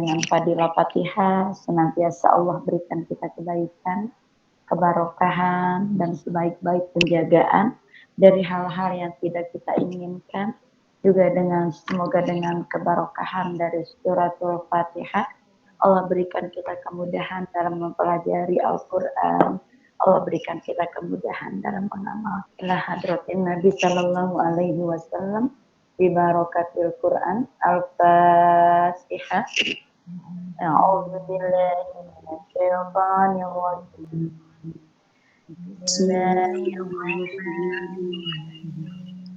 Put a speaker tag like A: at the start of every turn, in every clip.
A: dengan fadilah Fatihah, senantiasa Allah berikan kita kebaikan, kebarokahan, dan sebaik-baik penjagaan dari hal-hal yang tidak kita inginkan. Juga semoga dengan kebarokahan dari suratul Fatihah, Allah berikan kita kemudahan dalam mempelajari Al-Quran. Allah berikan kita kemudahan dalam mengamal. Ila hadratin Nabi Sallallahu Alaihi Wasallam bi barakatil Quran. Al-Fatihah. A'udzu billahi minasyaitonir rajim. Bismillahirrahmanirrahim.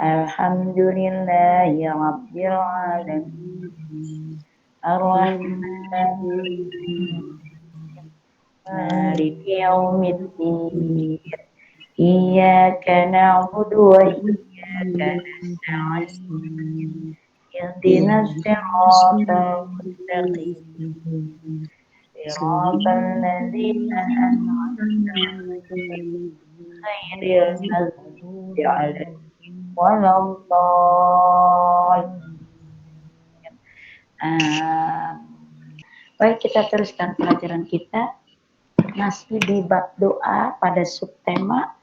A: Alhamdulillahi rabbil alamin. Ar-Rahmanir-Rahim. Maliki yaumiddin. Iyyaka na'budu wa iyyaka nasta'in. Ihdinas siratal mustaqim. Siratal ladzina an'amta 'alaihim ghairil maghdubi 'alaihim waladdallin. Baik, kita teruskan pelajaran kita. Masih di bab doa pada subtema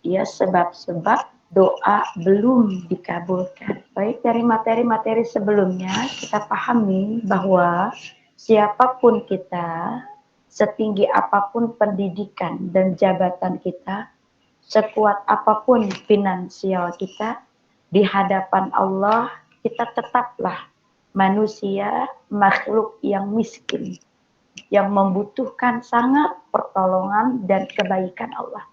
A: ya, sebab-sebab doa belum dikabulkan. Baik, dari materi-materi sebelumnya kita pahami bahwa siapapun kita, setinggi apapun pendidikan dan jabatan kita, sekuat apapun finansial kita, di hadapan Allah kita tetaplah manusia, makhluk yang miskin, yang membutuhkan sangat pertolongan dan kebaikan Allah.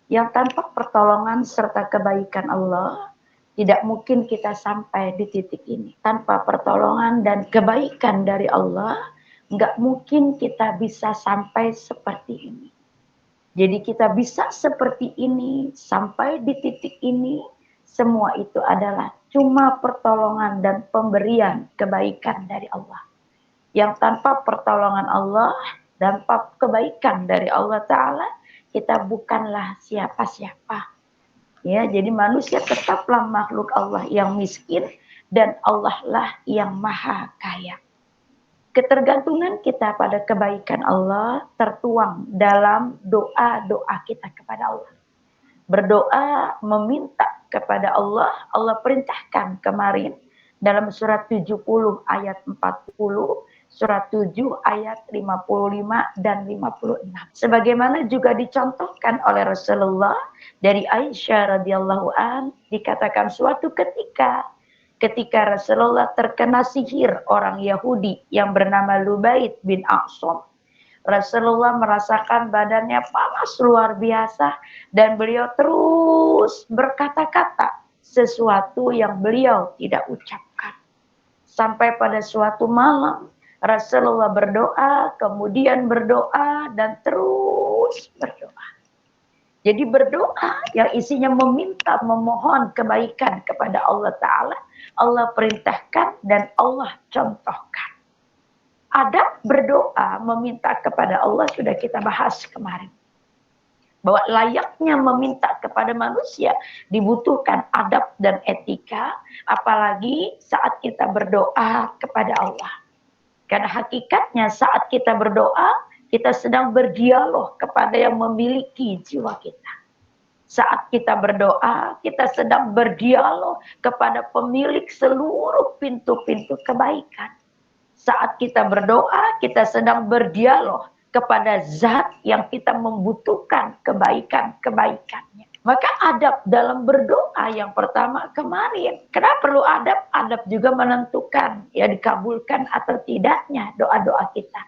A: Yang tanpa pertolongan serta kebaikan Allah, tidak mungkin kita sampai di titik ini. Tanpa pertolongan dan kebaikan dari Allah, nggak mungkin kita bisa sampai seperti ini. Jadi kita bisa seperti ini, sampai di titik ini, semua itu adalah cuma pertolongan dan pemberian kebaikan dari Allah. Yang tanpa pertolongan Allah, tanpa kebaikan dari Allah Ta'ala, kita bukanlah siapa-siapa. Ya, jadi manusia tetaplah makhluk Allah yang miskin, dan Allah lah yang maha kaya. Ketergantungan kita pada kebaikan Allah tertuang dalam doa-doa kita kepada Allah. Berdoa, meminta kepada Allah, Allah perintahkan kemarin dalam surat 70 ayat 40, surat 7 ayat 55 dan 56. Sebagaimana juga dicontohkan oleh Rasulullah dari Aisyah radhiyallahu an, dikatakan suatu ketika Rasulullah terkena sihir orang Yahudi yang bernama Lubaid bin Aqsam. Rasulullah merasakan badannya panas luar biasa dan beliau terus berkata-kata sesuatu yang beliau tidak ucapkan. Sampai pada suatu malam Rasulullah berdoa, kemudian berdoa dan terus berdoa. Jadi berdoa yang isinya meminta, memohon kebaikan kepada Allah Ta'ala, Allah perintahkan dan Allah contohkan. Adab berdoa meminta kepada Allah sudah kita bahas kemarin. Bahwa layaknya meminta kepada manusia dibutuhkan adab dan etika, apalagi saat kita berdoa kepada Allah. Karena hakikatnya saat kita berdoa, kita sedang berdialog kepada yang memiliki jiwa kita. Saat kita berdoa, kita sedang berdialog kepada pemilik seluruh pintu-pintu kebaikan. Saat kita berdoa, kita sedang berdialog kepada zat yang kita membutuhkan kebaikan-kebaikannya. Maka adab dalam berdoa yang pertama kemarin. Kenapa perlu adab? Adab juga menentukan ya dikabulkan atau tidaknya doa-doa kita.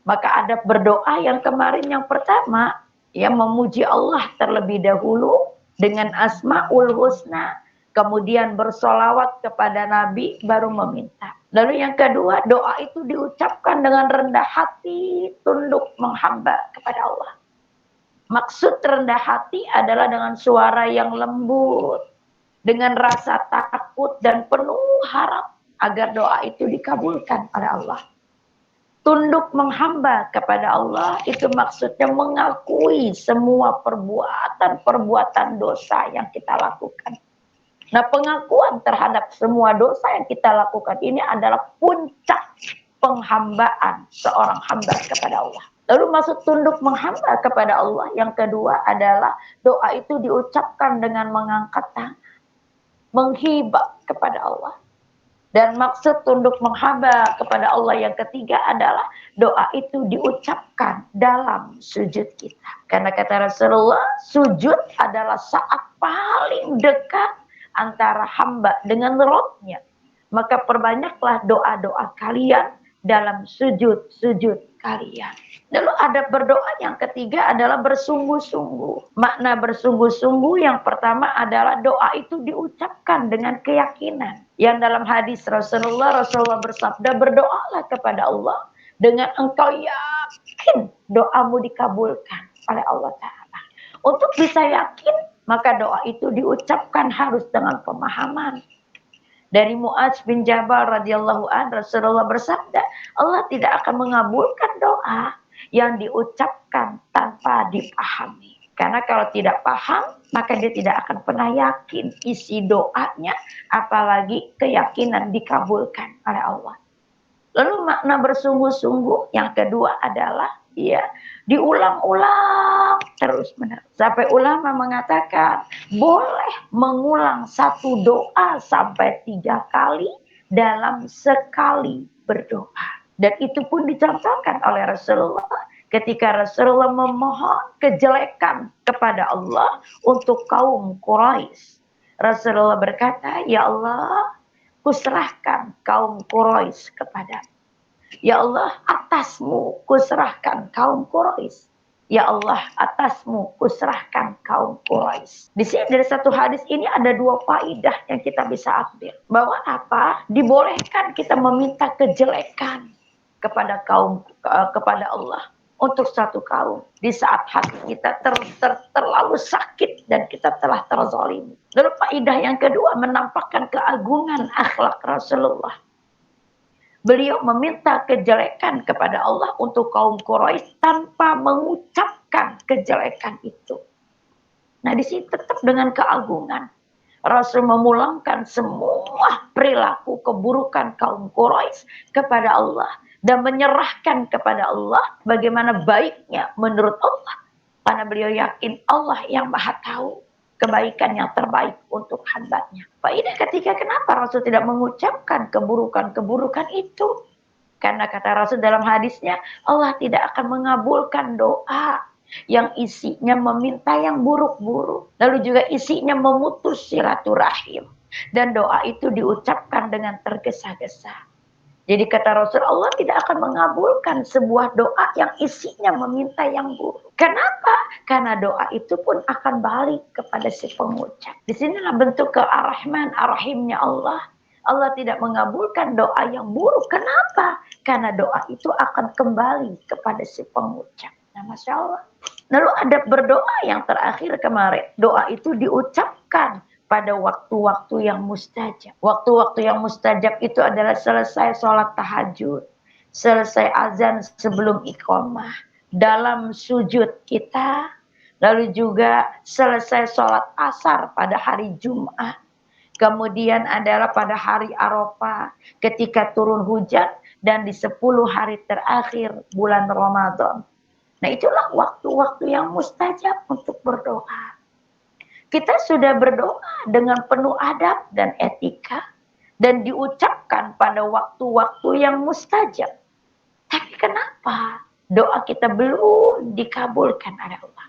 A: Maka adab berdoa yang kemarin yang pertama, ya memuji Allah terlebih dahulu dengan Asmaul Husna. Kemudian bersolawat kepada Nabi baru meminta. Lalu yang kedua, doa itu diucapkan dengan rendah hati, tunduk menghamba kepada Allah. Maksud rendah hati adalah dengan suara yang lembut, dengan rasa takut dan penuh harap agar doa itu dikabulkan oleh Allah. Tunduk menghamba kepada Allah itu maksudnya mengakui semua perbuatan-perbuatan dosa yang kita lakukan. Nah, pengakuan terhadap semua dosa yang kita lakukan ini adalah puncak penghambaan seorang hamba kepada Allah. Lalu maksud tunduk menghamba kepada Allah yang kedua adalah doa itu diucapkan dengan mengangkat tangan, menghibah kepada Allah. Dan maksud tunduk menghamba kepada Allah yang ketiga adalah doa itu diucapkan dalam sujud kita. Karena kata Rasulullah, sujud adalah saat paling dekat antara hamba dengan Rabb-nya. Maka perbanyaklah doa-doa kalian dalam sujud-sujud kalian. Lalu ada berdoa yang ketiga adalah bersungguh-sungguh. Makna bersungguh-sungguh yang pertama adalah doa itu diucapkan dengan keyakinan. Yang dalam hadis Rasulullah bersabda, berdoalah kepada Allah dengan engkau yakin doamu dikabulkan oleh Allah Ta'ala. Untuk bisa yakin, maka doa itu diucapkan harus dengan pemahaman. Dari Mu'adz bin Jabal radhiyallahu anhu, Rasulullah bersabda, Allah tidak akan mengabulkan doa yang diucapkan tanpa dipahami. Karena kalau tidak paham, maka dia tidak akan pernah yakin isi doanya, apalagi keyakinan dikabulkan oleh Allah. Lalu makna bersungguh-sungguh yang kedua adalah diulang-ulang terus-menerus. Sampai ulama mengatakan boleh mengulang satu doa sampai 3 kali dalam sekali berdoa. Dan itu pun dicontohkan oleh Rasulullah ketika Rasulullah memohon kejelekan kepada Allah untuk kaum Quraisy. Rasulullah berkata, ya Allah, kuserahkan kaum Quraisy kepadamu. Ya Allah, atasmu kuserahkan kaum Quraisy. Ya Allah, atasmu kuserahkan kaum Quraisy. Di sini dari satu hadis ini ada 2 faidah yang kita bisa ambil. Bahwa apa? Dibolehkan kita meminta kejelekan kepada kepada Allah untuk satu kaum di saat hati kita terlalu sakit dan kita telah terzalimi. Lalu faidah yang kedua menampakkan keagungan akhlak Rasulullah. Beliau meminta kejelekan kepada Allah untuk kaum Quraisy tanpa mengucapkan kejelekan itu. Nah, di sini tetap dengan keagungan. Rasul memulangkan semua perilaku keburukan kaum Quraisy kepada Allah dan menyerahkan kepada Allah bagaimana baiknya menurut Allah. Karena beliau yakin Allah yang Maha Tahu kebaikan yang terbaik untuk hambanya. Faidah ketiga, kenapa Rasul tidak mengucapkan keburukan-keburukan itu? Karena kata Rasul dalam hadisnya, Allah tidak akan mengabulkan doa yang isinya meminta yang buruk-buruk. Lalu juga isinya memutus silaturahim. Dan doa itu diucapkan dengan tergesa-gesa. Jadi kata Rasul, Allah tidak akan mengabulkan sebuah doa yang isinya meminta yang buruk. Kenapa? Karena doa itu pun akan balik kepada si pengucap. Di sinilah bentuk ke-Ar-Rahman, Ar-Rahimnya Allah. Allah tidak mengabulkan doa yang buruk. Kenapa? Karena doa itu akan kembali kepada si pengucap. Nah, Masya Allah. Lalu ada berdoa yang terakhir kemarin. Doa itu diucapkan pada waktu-waktu yang mustajab. Waktu-waktu yang mustajab itu adalah selesai sholat tahajud, selesai azan sebelum iqamah, dalam sujud kita, lalu juga selesai sholat asar pada hari Jumat, kemudian adalah pada hari Arafah ketika turun hujan, dan di 10 hari terakhir bulan Ramadan. Nah, itulah waktu-waktu yang mustajab untuk berdoa. Kita sudah berdoa dengan penuh adab dan etika dan diucapkan pada waktu-waktu yang mustajab. Tapi kenapa doa kita belum dikabulkan oleh Allah?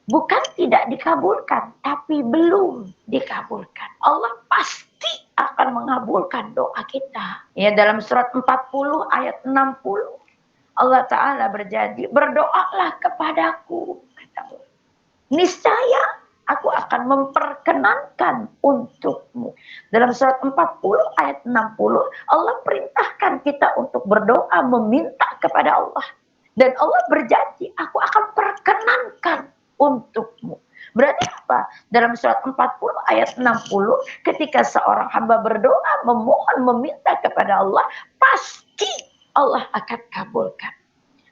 A: Bukan tidak dikabulkan, tapi belum dikabulkan. Allah pasti akan mengabulkan doa kita. Ya, dalam surat 40 ayat 60 Allah Ta'ala berjanji, berdoalah kepadaku, kata Allah. Niscaya aku akan memperkenankan untukmu. Dalam surat 40 ayat 60, Allah perintahkan kita untuk berdoa meminta kepada Allah. Dan Allah berjanji, aku akan perkenankan untukmu. Berarti apa? Dalam surat 40 ayat 60, ketika seorang hamba berdoa, memohon, meminta kepada Allah, pasti Allah akan kabulkan.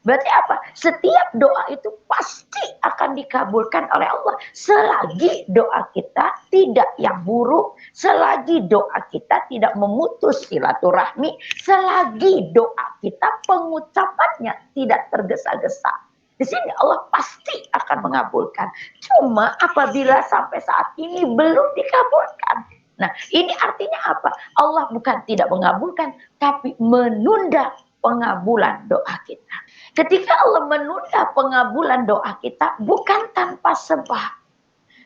A: Berarti apa? Setiap doa itu pasti akan dikabulkan oleh Allah. Selagi doa kita tidak yang buruk, selagi doa kita tidak memutus silaturahmi, selagi doa kita pengucapannya tidak tergesa-gesa. Di sini Allah pasti akan mengabulkan. Cuma apabila sampai saat ini belum dikabulkan. Nah, ini artinya apa? Allah bukan tidak mengabulkan, tapi menunda pengabulan doa kita. Ketika Allah menunda pengabulan doa kita, bukan tanpa sebab.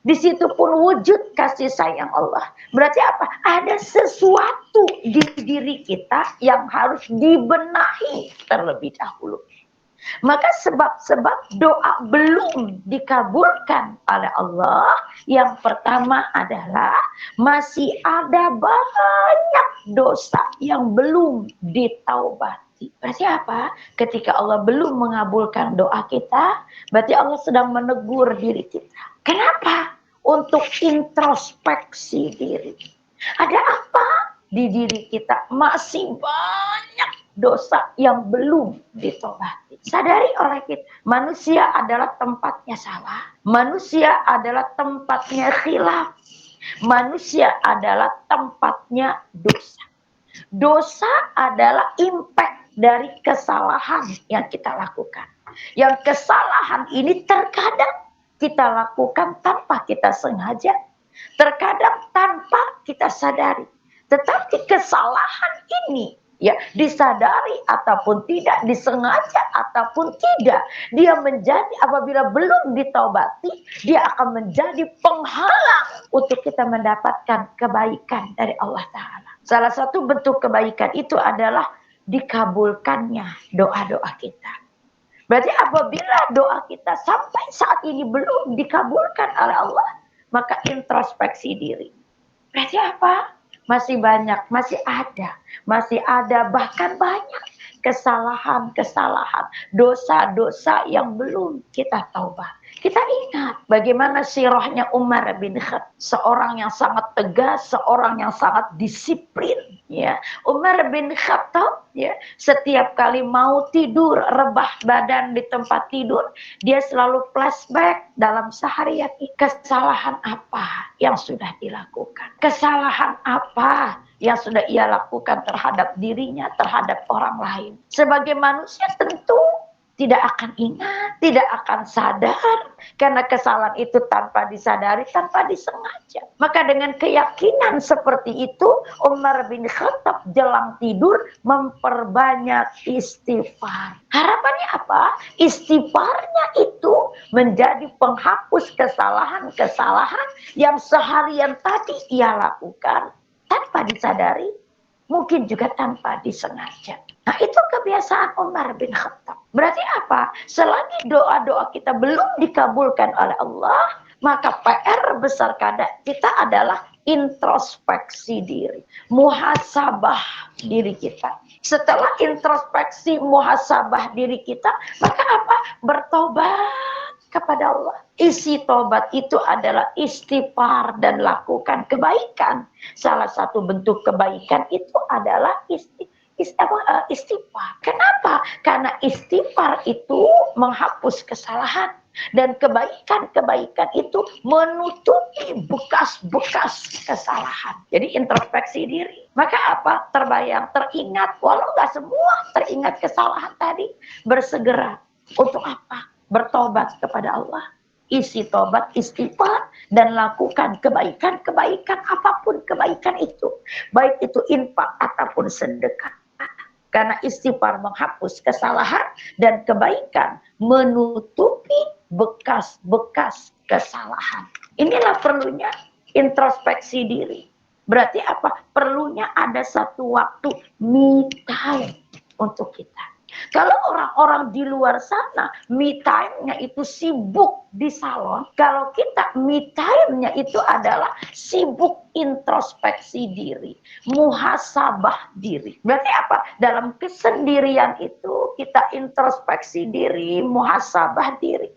A: Di situ pun wujud kasih sayang Allah. Berarti apa? Ada sesuatu di diri kita yang harus dibenahi terlebih dahulu. Maka sebab-sebab doa belum dikabulkan oleh Allah, yang pertama adalah masih ada banyak dosa yang belum ditaubati. Berarti apa? Ketika Allah belum mengabulkan doa kita, berarti Allah sedang menegur diri kita. Kenapa? Untuk introspeksi diri. Ada apa di diri kita? Masih banyak dosa yang belum ditobati. Sadari oleh kita, manusia adalah tempatnya salah. Manusia adalah tempatnya khilaf. Manusia adalah tempatnya dosa. Dosa adalah impact dari kesalahan yang kita lakukan. Yang kesalahan ini terkadang kita lakukan tanpa kita sengaja, terkadang tanpa kita sadari. Tetapi kesalahan ini, ya, disadari ataupun tidak, disengaja ataupun tidak, dia menjadi, apabila belum ditaubati, dia akan menjadi penghalang untuk kita mendapatkan kebaikan dari Allah Ta'ala. Salah satu bentuk kebaikan itu adalah dikabulkannya doa-doa kita. Berarti apabila doa kita sampai saat ini belum dikabulkan oleh Allah, maka introspeksi diri. Berarti apa? Masih banyak, masih ada, bahkan banyak kesalahan-kesalahan, dosa-dosa yang belum kita taubat. Kita ingat bagaimana sirahnya Umar bin Khattab, seorang yang sangat tegas, seorang yang sangat disiplin. Ya, Umar bin Khattab, ya, setiap kali mau tidur, rebah badan di tempat tidur, dia selalu flashback dalam seharian. Kesalahan apa yang sudah dilakukan? Kesalahan apa yang sudah ia lakukan terhadap dirinya, terhadap orang lain? Sebagai manusia tentu tidak akan ingat, tidak akan sadar, karena kesalahan itu tanpa disadari, tanpa disengaja. Maka dengan keyakinan seperti itu, Umar bin Khattab jelang tidur memperbanyak istighfar. Harapannya apa? Istighfarnya itu menjadi penghapus kesalahan-kesalahan yang seharian tadi ia lakukan tanpa disadari, mungkin juga tanpa disengaja. Nah, itu kebiasaan Umar bin Khattab. Berarti apa? Selagi doa-doa kita belum dikabulkan oleh Allah, maka PR besar kita adalah introspeksi diri, muhasabah diri kita. Setelah introspeksi, muhasabah diri kita, maka apa? Bertobat kepada Allah. Isi tobat itu adalah istighfar dan lakukan kebaikan. Salah satu bentuk kebaikan itu adalah istighfar. Kenapa? Karena istighfar itu menghapus kesalahan. Dan kebaikan-kebaikan itu menutupi bekas-bekas kesalahan. Jadi introspeksi diri. Maka apa? Terbayang, teringat. Walau gak semua teringat kesalahan tadi. Bersegera. Untuk apa? Bertobat kepada Allah. Isi tobat, istighfar, dan lakukan kebaikan-kebaikan apapun kebaikan itu. Baik itu infak ataupun sedekah. Karena istighfar menghapus kesalahan dan kebaikan menutupi bekas-bekas kesalahan. Inilah perlunya introspeksi diri. Berarti apa? Perlunya ada satu waktu me time untuk kita. Kalau orang-orang di luar sana me time-nya itu sibuk di salon, kalau kita me time-nya itu adalah sibuk introspeksi diri, muhasabah diri. Berarti apa? Dalam kesendirian itu kita introspeksi diri, muhasabah diri.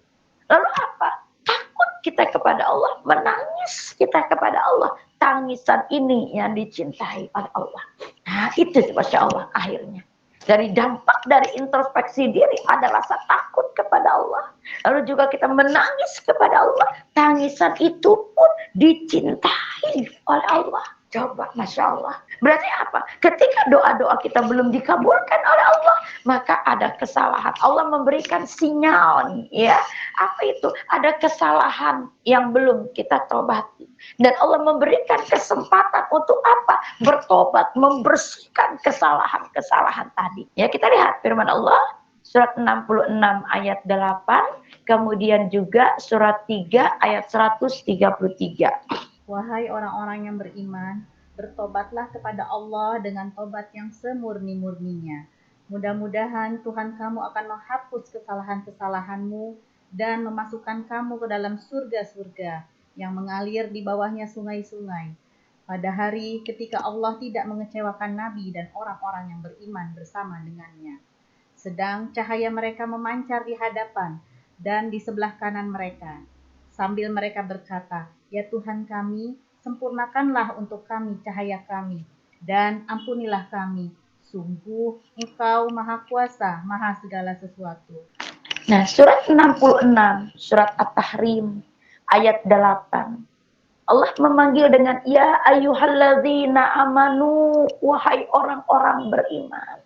A: Lalu apa? Takut kita kepada Allah, menangis kita kepada Allah. Tangisan ini yang dicintai oleh Allah. Nah, itu Masya Allah akhirnya. Dari dampak dari introspeksi diri ada rasa takut kepada Allah. Lalu juga kita menangis kepada Allah. Tangisan itu pun dicintai oleh Allah. Coba, Masya Allah. Berarti apa? Ketika doa-doa kita belum dikabulkan oleh Allah, maka ada kesalahan. Allah memberikan sinyal, ya. Apa itu? Ada kesalahan yang belum kita tobati. Dan Allah memberikan kesempatan untuk apa? Bertobat, membersihkan kesalahan-kesalahan tadi. Ya, kita lihat firman Allah surat 66 ayat 8, kemudian juga surat 3 ayat 133.
B: Wahai orang-orang yang beriman, bertobatlah kepada Allah dengan tobat yang semurni-murninya. Mudah-mudahan Tuhan kamu akan menghapus kesalahan-kesalahanmu dan memasukkan kamu ke dalam surga-surga yang mengalir di bawahnya sungai-sungai. Pada hari ketika Allah tidak mengecewakan Nabi dan orang-orang yang beriman bersama dengannya. Sedang cahaya mereka memancar di hadapan dan di sebelah kanan mereka. Sambil mereka berkata, "Ya Tuhan kami, sempurnakanlah untuk kami cahaya kami, dan ampunilah kami. Sungguh Engkau Maha Kuasa, Maha segala sesuatu."
A: Nah, surat 66, surat At-Tahrim, ayat 8. Allah memanggil dengan ya ayyuhalladzina amanu, wahai orang-orang beriman.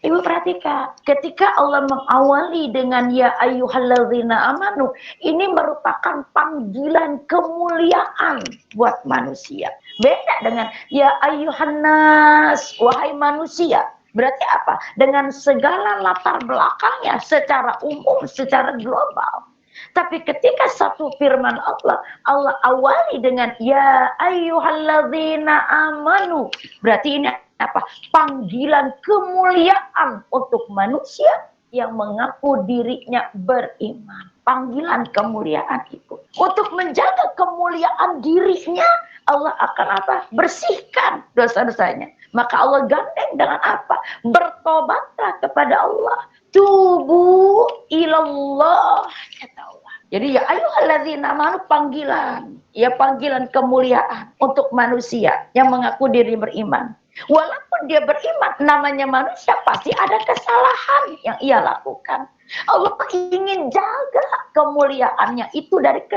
A: Ibu perhatikan, ketika Allah mengawali dengan ya ayyuhalladzina amanu, ini merupakan panggilan kemuliaan buat manusia. Beda dengan ya ayyuhannas, wahai manusia. Berarti apa? Dengan segala latar belakangnya secara umum, secara global. Tapi ketika satu firman Allah, Allah awali dengan ya ayyuhalladzina amanu. Berarti ini apa? Panggilan kemuliaan untuk manusia yang mengaku dirinya beriman. Panggilan kemuliaan itu. Untuk menjaga kemuliaan dirinya, Allah akan apa? Bersihkan dosa-dosanya. Maka Allah gandeng dengan apa? Bertobatlah kepada Allah. Tubu ilallah, kata Allah. Jadi ya ayyuhalladzina amanu, panggilan. Ya, panggilan kemuliaan untuk manusia yang mengaku diri beriman. Walaupun dia beriman, namanya manusia pasti ada kesalahan yang ia lakukan. Allah ingin jaga kemuliaannya itu dari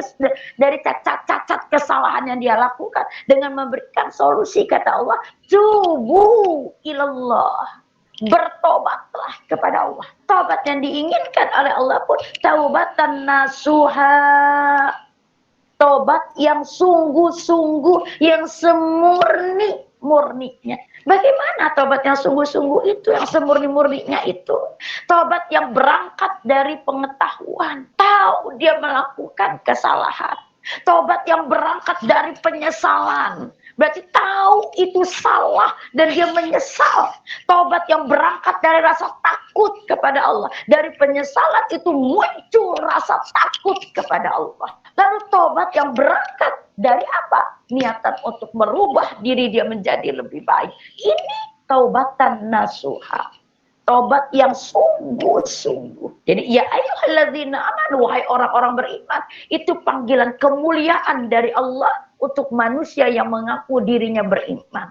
A: cacat-cacat kesalahan yang dia lakukan dengan memberikan solusi, kata Allah, tubu ilallah. Bertobatlah kepada Allah. Tobat yang diinginkan oleh Allah pun taubatan nasuha. Tobat yang sungguh-sungguh, yang semurni-murninya. Bagaimana tobat yang sungguh-sungguh itu, yang semurni-murninya itu? Tobat yang berangkat dari pengetahuan, tahu dia melakukan kesalahan. Tobat yang berangkat dari penyesalan, berarti tahu itu salah dan dia menyesal. Tobat yang berangkat dari rasa takut kepada Allah, dari penyesalan itu muncul rasa takut kepada Allah. Lalu tobat yang berangkat dari apa? Niatan untuk merubah diri dia menjadi lebih baik. Ini taubatan nasuha. Tobat yang sungguh-sungguh. Jadi ya ayyuhalladzina amanu, wahai orang-orang beriman, itu panggilan kemuliaan dari Allah untuk manusia yang mengaku dirinya beriman.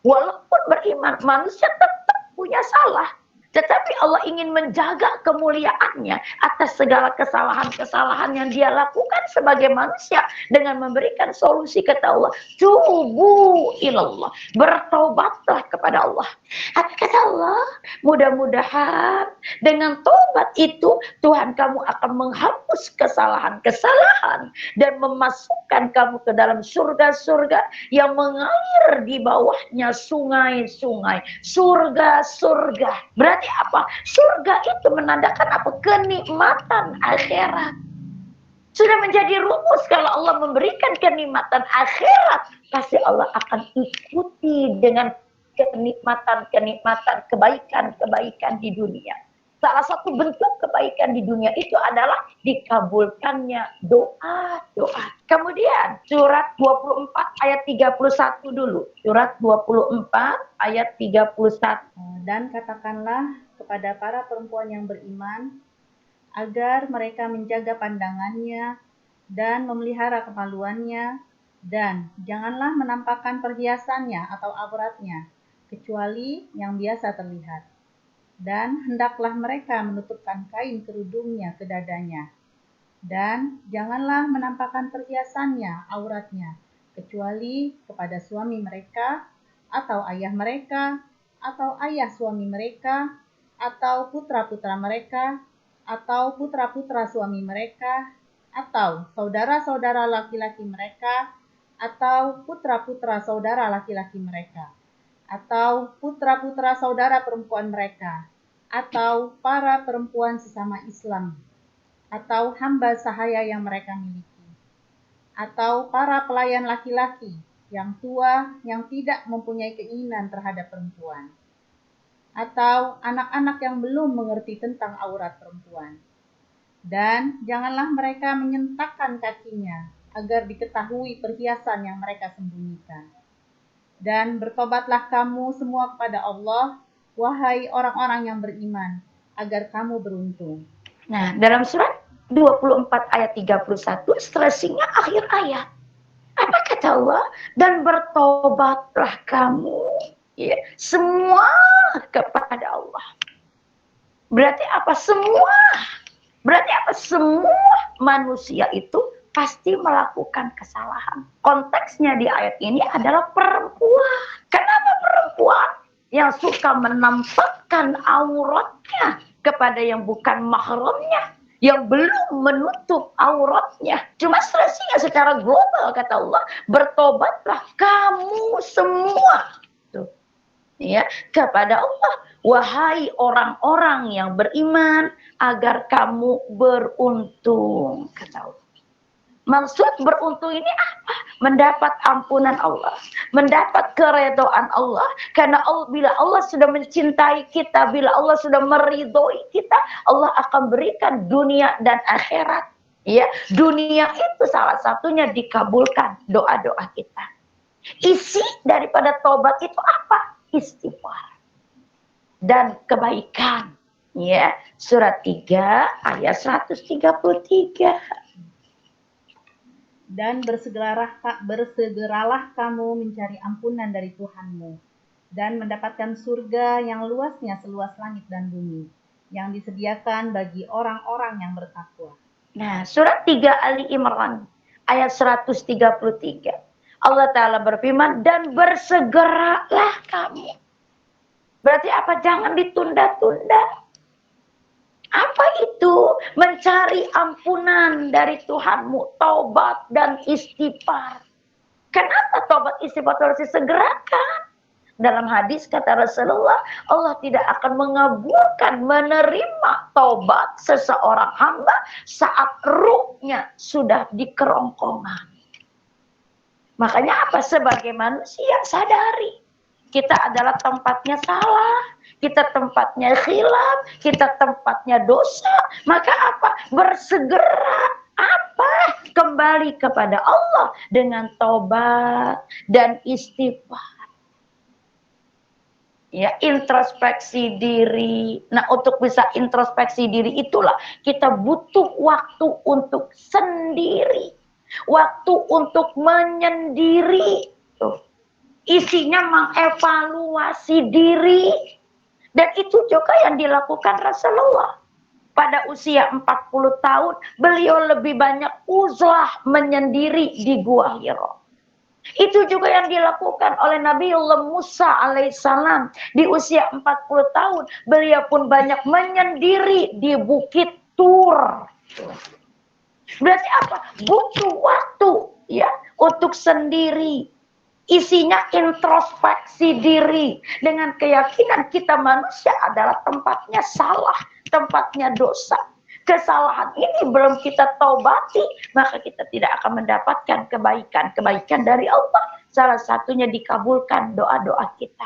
A: Walaupun beriman, manusia tetap punya salah. Tetapi Allah ingin menjaga kemuliaannya atas segala kesalahan-kesalahan yang dia lakukan sebagai manusia dengan memberikan solusi, kata Allah, tubu ilallah, bertobatlah kepada Allah. Kata Allah, mudah-mudahan dengan tobat itu Tuhan kamu akan menghapus kesalahan-kesalahan dan memasukkan kamu ke dalam surga-surga yang mengalir di bawahnya sungai-sungai, surga-surga. Berarti apa? Surga itu menandakan apa? Kenikmatan akhirat. Sudah menjadi rumus kalau Allah memberikan kenikmatan akhirat, pasti Allah akan ikuti dengan kenikmatan-kenikmatan, kebaikan-kebaikan di dunia. Salah satu bentuk kebaikan di dunia itu adalah dikabulkannya doa-doa. Kemudian surat 24 ayat 31 dulu. Surat 24 ayat 31.
B: Dan katakanlah kepada para perempuan yang beriman, agar mereka menjaga pandangannya dan memelihara kemaluannya, dan janganlah menampakkan perhiasannya atau auratnya, kecuali yang biasa terlihat. Dan hendaklah mereka menutupkan kain kerudungnya ke dadanya. Dan janganlah menampakkan perhiasannya, auratnya, kecuali kepada suami mereka, atau ayah mereka, atau ayah suami mereka, atau putra-putra mereka, atau putra-putra suami mereka, atau saudara-saudara laki-laki mereka, atau putra-putra saudara laki-laki mereka, atau putra-putra saudara perempuan mereka, atau para perempuan sesama Islam, atau hamba sahaya yang mereka miliki, atau para pelayan laki-laki yang tua yang tidak mempunyai keinginan terhadap perempuan, atau anak-anak yang belum mengerti tentang aurat perempuan. Dan janganlah mereka menyentakkan kakinya agar diketahui perhiasan yang mereka sembunyikan. Dan bertobatlah kamu semua kepada Allah, wahai orang-orang yang beriman, agar kamu beruntung.
A: Nah, dalam surat 24 ayat 31, stressingnya akhir ayat. Apa kata Allah? Dan bertobatlah kamu, ya, semua kepada Allah. Berarti apa? Berarti apa? Semua manusia itu pasti melakukan kesalahan. Konteksnya di ayat ini adalah perempuan. Kenapa perempuan? Yang suka menampakkan auratnya kepada yang bukan mahramnya, yang belum menutup auratnya. Cuma stressingnya secara global kata Allah, bertobatlah kamu semua. Tuh. Ya, kepada Allah, wahai orang-orang yang beriman, agar kamu beruntung, kata Allah. Maksud beruntung ini apa? Mendapat ampunan Allah, mendapat keredaan Allah. Karena Allah, bila Allah sudah mencintai kita, bila Allah sudah meridhoi kita, Allah akan berikan dunia dan akhirat. Ya, dunia itu salah satunya dikabulkan doa-doa kita. Isi daripada tobat itu apa? Istighfar dan kebaikan. Ya, surat 3 ayat 133.
B: Dan bersegeralah kamu mencari ampunan dari Tuhanmu, dan mendapatkan surga yang luasnya seluas langit dan bumi, yang disediakan bagi orang-orang yang bertakwa.
A: Nah, surat 3 Ali Imran, ayat 133. Allah Ta'ala berfirman, dan bersegeralah kamu. Berarti apa? Jangan ditunda-tunda. Apa itu? Mencari ampunan dari Tuhanmu, taubat dan istighfar. Kenapa taubat istighfar harus disegerakan? Dalam hadis kata Rasulullah, Allah tidak akan mengabulkan menerima taubat seseorang hamba saat ruhnya sudah di kerongkongan. Makanya apa? Sebagai manusia sadari kita adalah tempatnya salah, kita tempatnya khilaf, kita tempatnya dosa. Maka apa? Bersegera apa? Kembali kepada Allah dengan taubat dan istighfar. Ya, introspeksi diri. Nah, untuk bisa introspeksi diri itulah kita butuh waktu untuk sendiri. Waktu untuk menyendiri. Tuh. Isinya mengevaluasi diri. Dan itu juga yang dilakukan Rasulullah. Pada usia 40 tahun, beliau lebih banyak uzlah menyendiri di Gua Hira. Itu juga yang dilakukan oleh Nabiullah Musa alaihissalam. Di usia 40 tahun, beliau pun banyak menyendiri di Bukit Tur. Berarti apa? Butuh waktu ya untuk sendiri. Isinya introspeksi diri dengan keyakinan kita manusia adalah tempatnya salah, tempatnya dosa. Kesalahan ini belum kita taubati, maka kita tidak akan mendapatkan kebaikan dari Allah. Salah satunya dikabulkan doa-doa kita.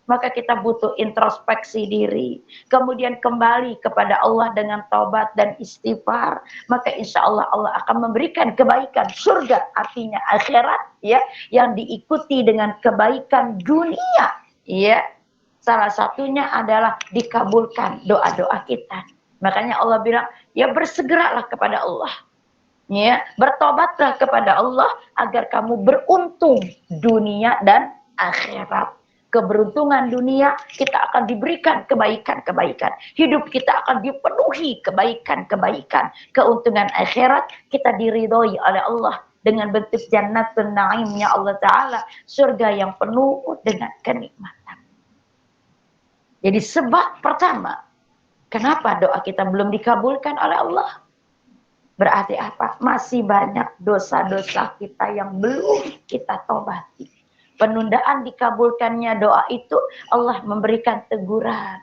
A: Maka kita butuh introspeksi diri. Kemudian kembali kepada Allah dengan taubat dan istighfar. Maka insya Allah Allah akan memberikan kebaikan surga, artinya akhirat, ya, yang diikuti dengan kebaikan dunia. Ya, salah satunya adalah dikabulkan doa-doa kita. Makanya Allah bilang, ya bersegeralah kepada Allah. Ya, bertobatlah kepada Allah agar kamu beruntung dunia dan akhirat. keberuntungan dunia, kita akan diberikan kebaikan-kebaikan. Hidup kita akan dipenuhi kebaikan-kebaikan. Keuntungan akhirat, kita diridhoi oleh Allah dengan bentuk jannatun na'imnya Allah Ta'ala. Surga yang penuh dengan kenikmatan. Jadi sebab pertama, kenapa doa kita belum dikabulkan oleh Allah? Berarti apa? Masih banyak dosa-dosa kita yang belum kita tobati. Penundaan dikabulkannya doa itu, Allah memberikan teguran.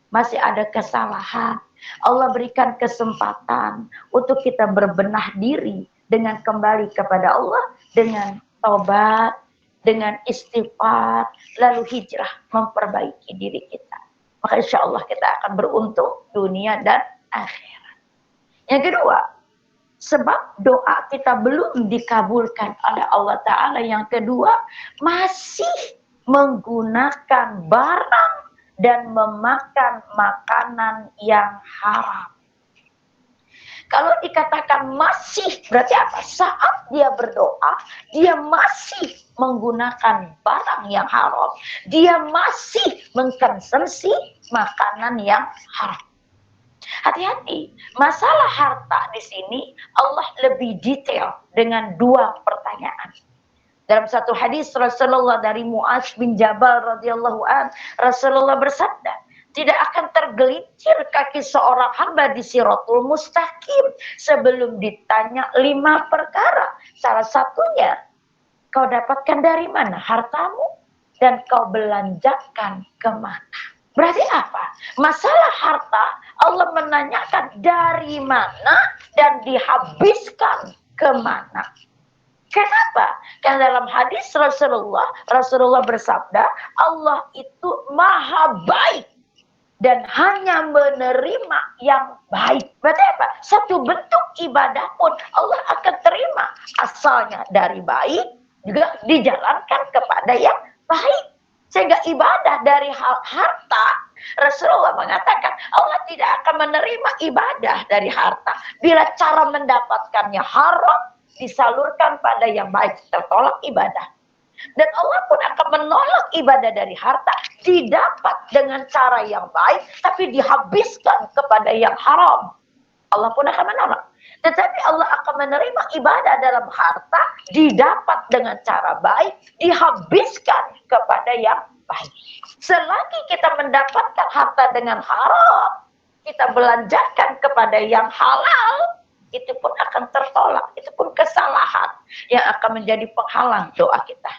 A: Masih ada kesalahan. Allah berikan kesempatan untuk kita berbenah diri dengan kembali kepada Allah, dengan tobat, dengan istighfar, lalu hijrah memperbaiki diri kita. Maka insya Allah kita akan beruntung dunia dan akhirat. Yang kedua, sebab doa kita belum dikabulkan oleh Allah Ta'ala. Yang kedua, masih menggunakan barang dan memakan makanan yang haram. Kalau dikatakan masih, berarti apa? Saat dia berdoa, dia masih menggunakan barang yang haram. Dia masih mengkonsumsi makanan yang haram. Hati-hati, masalah harta di sini Allah lebih detail dengan dua pertanyaan. Dalam satu hadis Rasulullah dari Mu'adz bin Jabal radhiyallahu an, Rasulullah bersabda, tidak akan tergelincir kaki seorang hamba di Siratul Mustaqim sebelum ditanya 5 perkara. Salah satunya, kau dapatkan dari mana hartamu dan kau belanjakan kemana? Berarti apa? Masalah harta Allah menanyakan dari mana dan dihabiskan kemana. Kenapa? Karena dalam hadis Rasulullah bersabda, Allah itu maha baik dan hanya menerima yang baik. Berarti apa? Satu bentuk ibadah pun Allah akan terima. Asalnya dari baik, juga dijalankan kepada yang baik. Sehingga ibadah dari harta, Rasulullah mengatakan Allah tidak akan menerima ibadah dari harta bila cara mendapatkannya haram, disalurkan pada yang baik, tertolak ibadah. Dan Allah pun akan menolak ibadah dari harta didapat dengan cara yang baik tapi dihabiskan kepada yang haram. Allah pun akan menolak. Tetapi Allah akan menerima ibadah dalam harta didapat dengan cara baik, dihabiskan kepada yang baik. Selagi kita mendapatkan harta dengan haram, kita belanjakan kepada yang halal, itu pun akan tertolak. Itu pun kesalahan yang akan menjadi penghalang doa kita.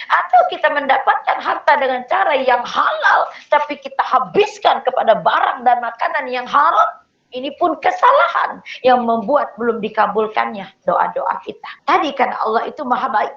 A: Atau kita mendapatkan harta dengan cara yang halal, tapi kita habiskan kepada barang dan makanan yang haram, ini pun kesalahan yang membuat belum dikabulkannya doa-doa kita. Tadi karena Allah itu maha baik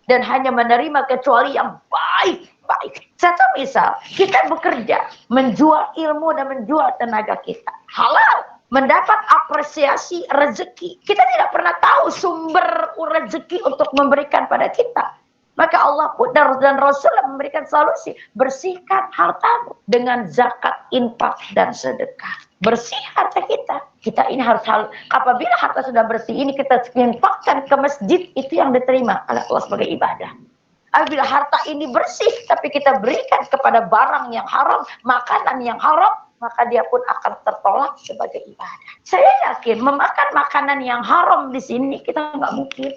A: dan hanya menerima kecuali yang baik-baik. Satu misal, kita bekerja, menjual ilmu dan menjual tenaga kita. Halal. Mendapat apresiasi rezeki. Kita tidak pernah tahu sumber rezeki untuk memberikan pada kita. Maka Allah pun dan Rasulullah memberikan solusi. Bersihkan hartamu dengan zakat, infak, dan sedekah. Bersih harta kita. Kita ini harus apabila harta sudah bersih ini kita infakkan ke masjid, itu yang diterima oleh Allah sebagai ibadah. Apabila harta ini bersih tapi kita berikan kepada barang yang haram, makanan yang haram, maka dia pun akan tertolak sebagai ibadah. Saya yakin memakan makanan yang haram di sini kita nggak mungkin.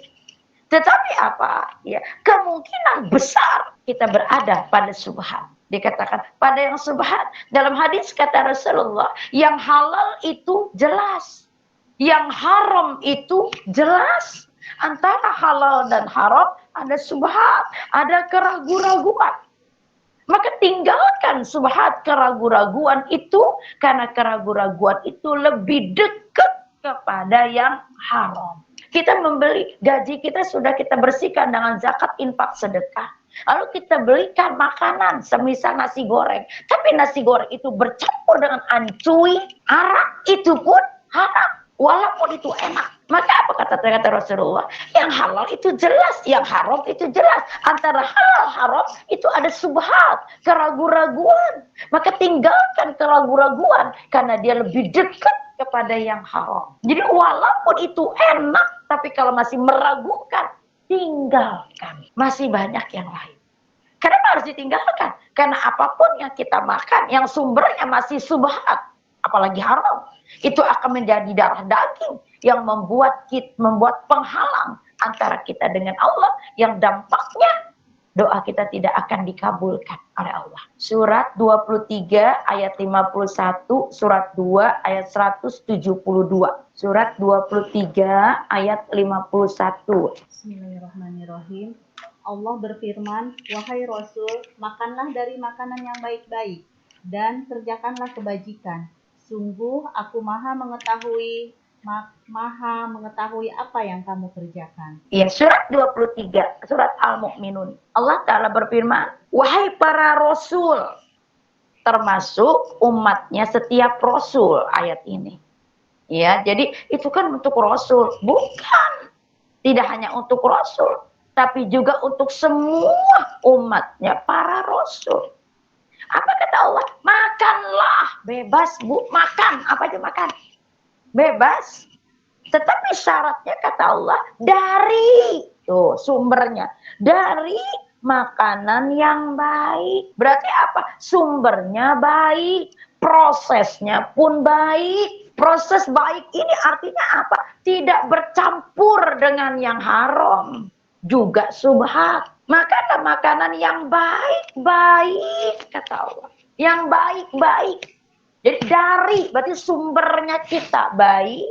A: Tetapi apa? Ya, kemungkinan besar kita berada pada subhat. Dikatakan pada yang subhat. Dalam hadis kata Rasulullah, yang halal itu jelas. Yang haram itu jelas. Antara halal dan haram ada subhat, ada keraguan-raguan. Maka tinggalkan subhat, keraguan-raguan itu, karena keraguan-raguan itu lebih dekat kepada yang haram. Kita membeli, gaji kita sudah kita bersihkan dengan zakat, infak, sedekah. Lalu kita belikan makanan, semisal nasi goreng. Tapi nasi goreng itu bercampur dengan ancui, arak, itu pun haram. Walaupun itu enak. Maka apa kata Rasulullah? Yang halal itu jelas, yang haram itu jelas. Antara halal haram itu ada subhat, keraguan-raguan. Maka tinggalkan keraguan-raguan karena dia lebih dekat kepada yang haram. Jadi walaupun itu enak, tapi kalau masih meragukan, tinggalkan. Masih banyak yang lain. Kenapa harus ditinggalkan? Karena apapun yang kita makan, yang sumbernya masih subhat, apalagi haram, itu akan menjadi darah daging yang membuat penghalang antara kita dengan Allah, yang dampaknya doa kita tidak akan dikabulkan oleh Allah. Surat 23 ayat 51, surat 2 ayat 172. Surat 23 ayat 51.
B: Bismillahirrahmanirrahim. Allah berfirman, wahai Rasul, makanlah dari makanan yang baik-baik dan kerjakanlah kebajikan. Sungguh aku maha mengetahui apa yang kamu kerjakan.
A: Ya, surat 23, surat Al-Mu'minun. Allah Ta'ala berfirman, wahai para Rasul, termasuk umatnya setiap Rasul, ayat ini. Ya, jadi itu kan untuk Rasul, bukan. Tidak hanya untuk Rasul, tapi juga untuk semua umatnya, para Rasul. Apa kata Allah? Makanlah, bebas bu, makan, apa aja makan. Bebas. Tetapi syaratnya kata Allah, dari, tuh sumbernya, dari makanan yang baik. Berarti apa? Sumbernya baik, prosesnya pun baik. Proses baik ini artinya apa? Tidak bercampur dengan yang haram, juga subhat. Makanlah makanan yang baik-baik, kata Allah. Yang baik-baik. Jadi dari, berarti sumbernya kita baik,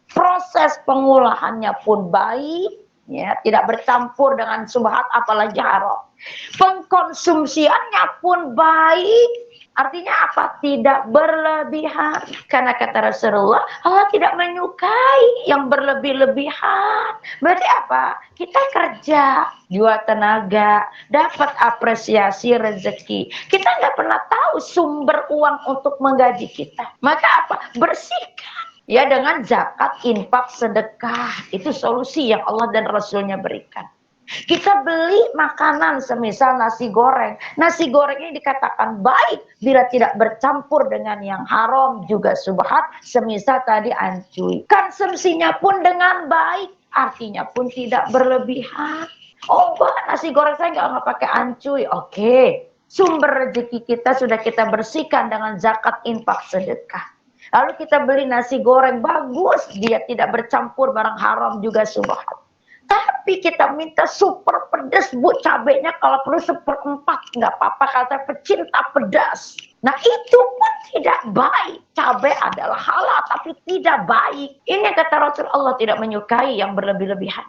A: proses pengolahannya pun baik, ya, tidak bercampur dengan subhat apalagi haram. Pengkonsumsiannya pun baik. Artinya apa? Tidak berlebihan. Karena kata Rasulullah, Allah tidak menyukai yang berlebih-lebihan. Berarti apa? Kita kerja, jual tenaga, dapat apresiasi rezeki. Kita nggak pernah tahu sumber uang untuk menggaji kita. Maka apa? Bersihkan. Ya, dengan zakat, infak, sedekah. Itu solusi yang Allah dan Rasulnya berikan. Kita beli makanan semisal nasi goreng. Nasi goreng ini dikatakan baik bila tidak bercampur dengan yang haram, juga subhat, semisal tadi ancuy. Konsumsinya pun dengan baik, artinya pun tidak berlebihan. Oh enggak, nasi goreng saya nggak pakai ancuy. Oke, sumber rezeki kita sudah kita bersihkan dengan zakat, infak, sedekah. Lalu kita beli nasi goreng bagus, dia tidak bercampur barang haram, juga subhat. Tapi kita minta super pedas, bu, cabenya kalau perlu 1/4, nggak apa-apa, kata pecinta pedas. Nah itu pun tidak baik. Cabai adalah halal, tapi tidak baik. Ini kata Rasul, Allah tidak menyukai yang berlebih-lebihan.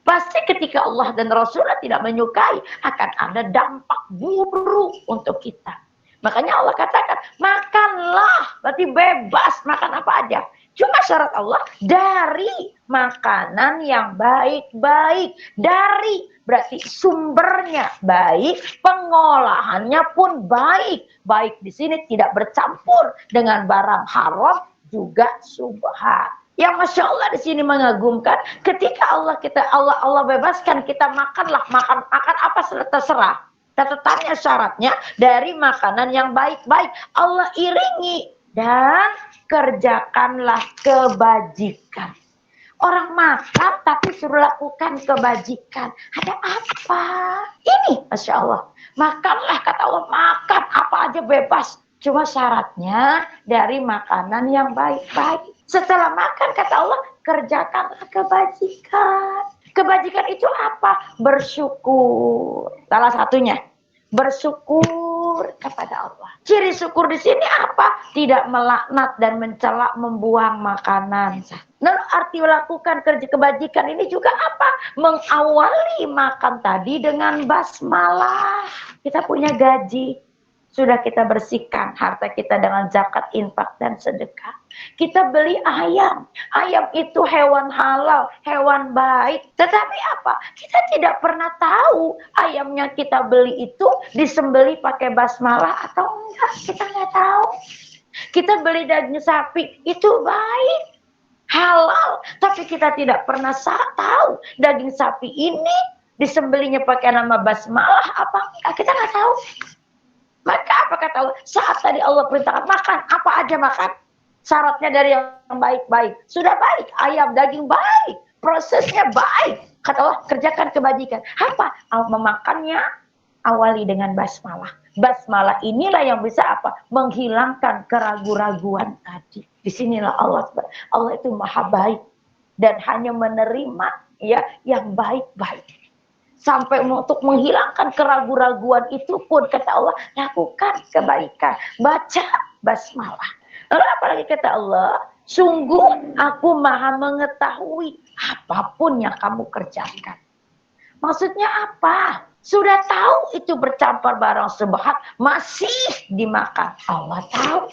A: Pasti ketika Allah dan Rasulullah tidak menyukai, akan ada dampak buruk untuk kita. Makanya Allah katakan, makanlah, berarti bebas, makan apa aja. Cuma syarat Allah, dari makanan yang baik-baik. Dari, berarti sumbernya baik, pengolahannya pun baik. Baik di sini tidak bercampur dengan barang haram, juga subhat. Yang Masya Allah di sini mengagumkan, ketika Allah bebaskan kita makanlah, makan apa terserah. Catatannya syaratnya dari makanan yang baik-baik. Allah iringi, dan kerjakanlah kebajikan. Orang makan tapi suruh lakukan kebajikan. Ada apa? Ini Masya Allah. Makanlah, kata Allah, makan apa aja bebas. Cuma syaratnya dari makanan yang baik-baik. Setelah makan, kata Allah, kerjakanlah kebajikan. Kebajikan itu apa? Bersyukur. Salah satunya, bersyukur kepada Allah. Ciri syukur di sini apa? Tidak melaknat dan mencela, membuang makanan. Lalu arti lakukan kerja kebajikan ini juga apa? Mengawali makan tadi dengan basmalah. Kita punya gaji, sudah kita bersihkan harta kita dengan zakat, infak, dan sedekah. Kita beli ayam. Ayam itu hewan halal, hewan baik. Tetapi apa? Kita tidak pernah tahu ayamnya kita beli itu disembeli pakai basmalah atau enggak. Kita nggak tahu. Kita beli daging sapi, itu baik, halal. Tapi kita tidak pernah tahu daging sapi ini disembelinya pakai nama basmalah apa enggak. Kita nggak tahu. Maka apa kata Allah? Saat tadi Allah perintahkan makan, apa aja makan. Syaratnya dari yang baik-baik. Sudah baik, ayam, daging baik. Prosesnya baik. Kata Allah, kerjakan kebajikan. Apa? Memakannya Awali dengan basmalah. Basmalah inilah yang bisa apa? Menghilangkan keraguan-raguan tadi. Disinilah Allah itu maha baik dan hanya menerima ya yang baik-baik. Sampai untuk menghilangkan keraguan-raguan itu pun kata Allah, lakukan kebaikan, baca basmalah. Lalu apalagi kata Allah, sungguh aku maha mengetahui apapun yang kamu kerjakan. Maksudnya apa? Sudah tahu itu bercampur barang sebahat, masih dimakan. Allah tahu.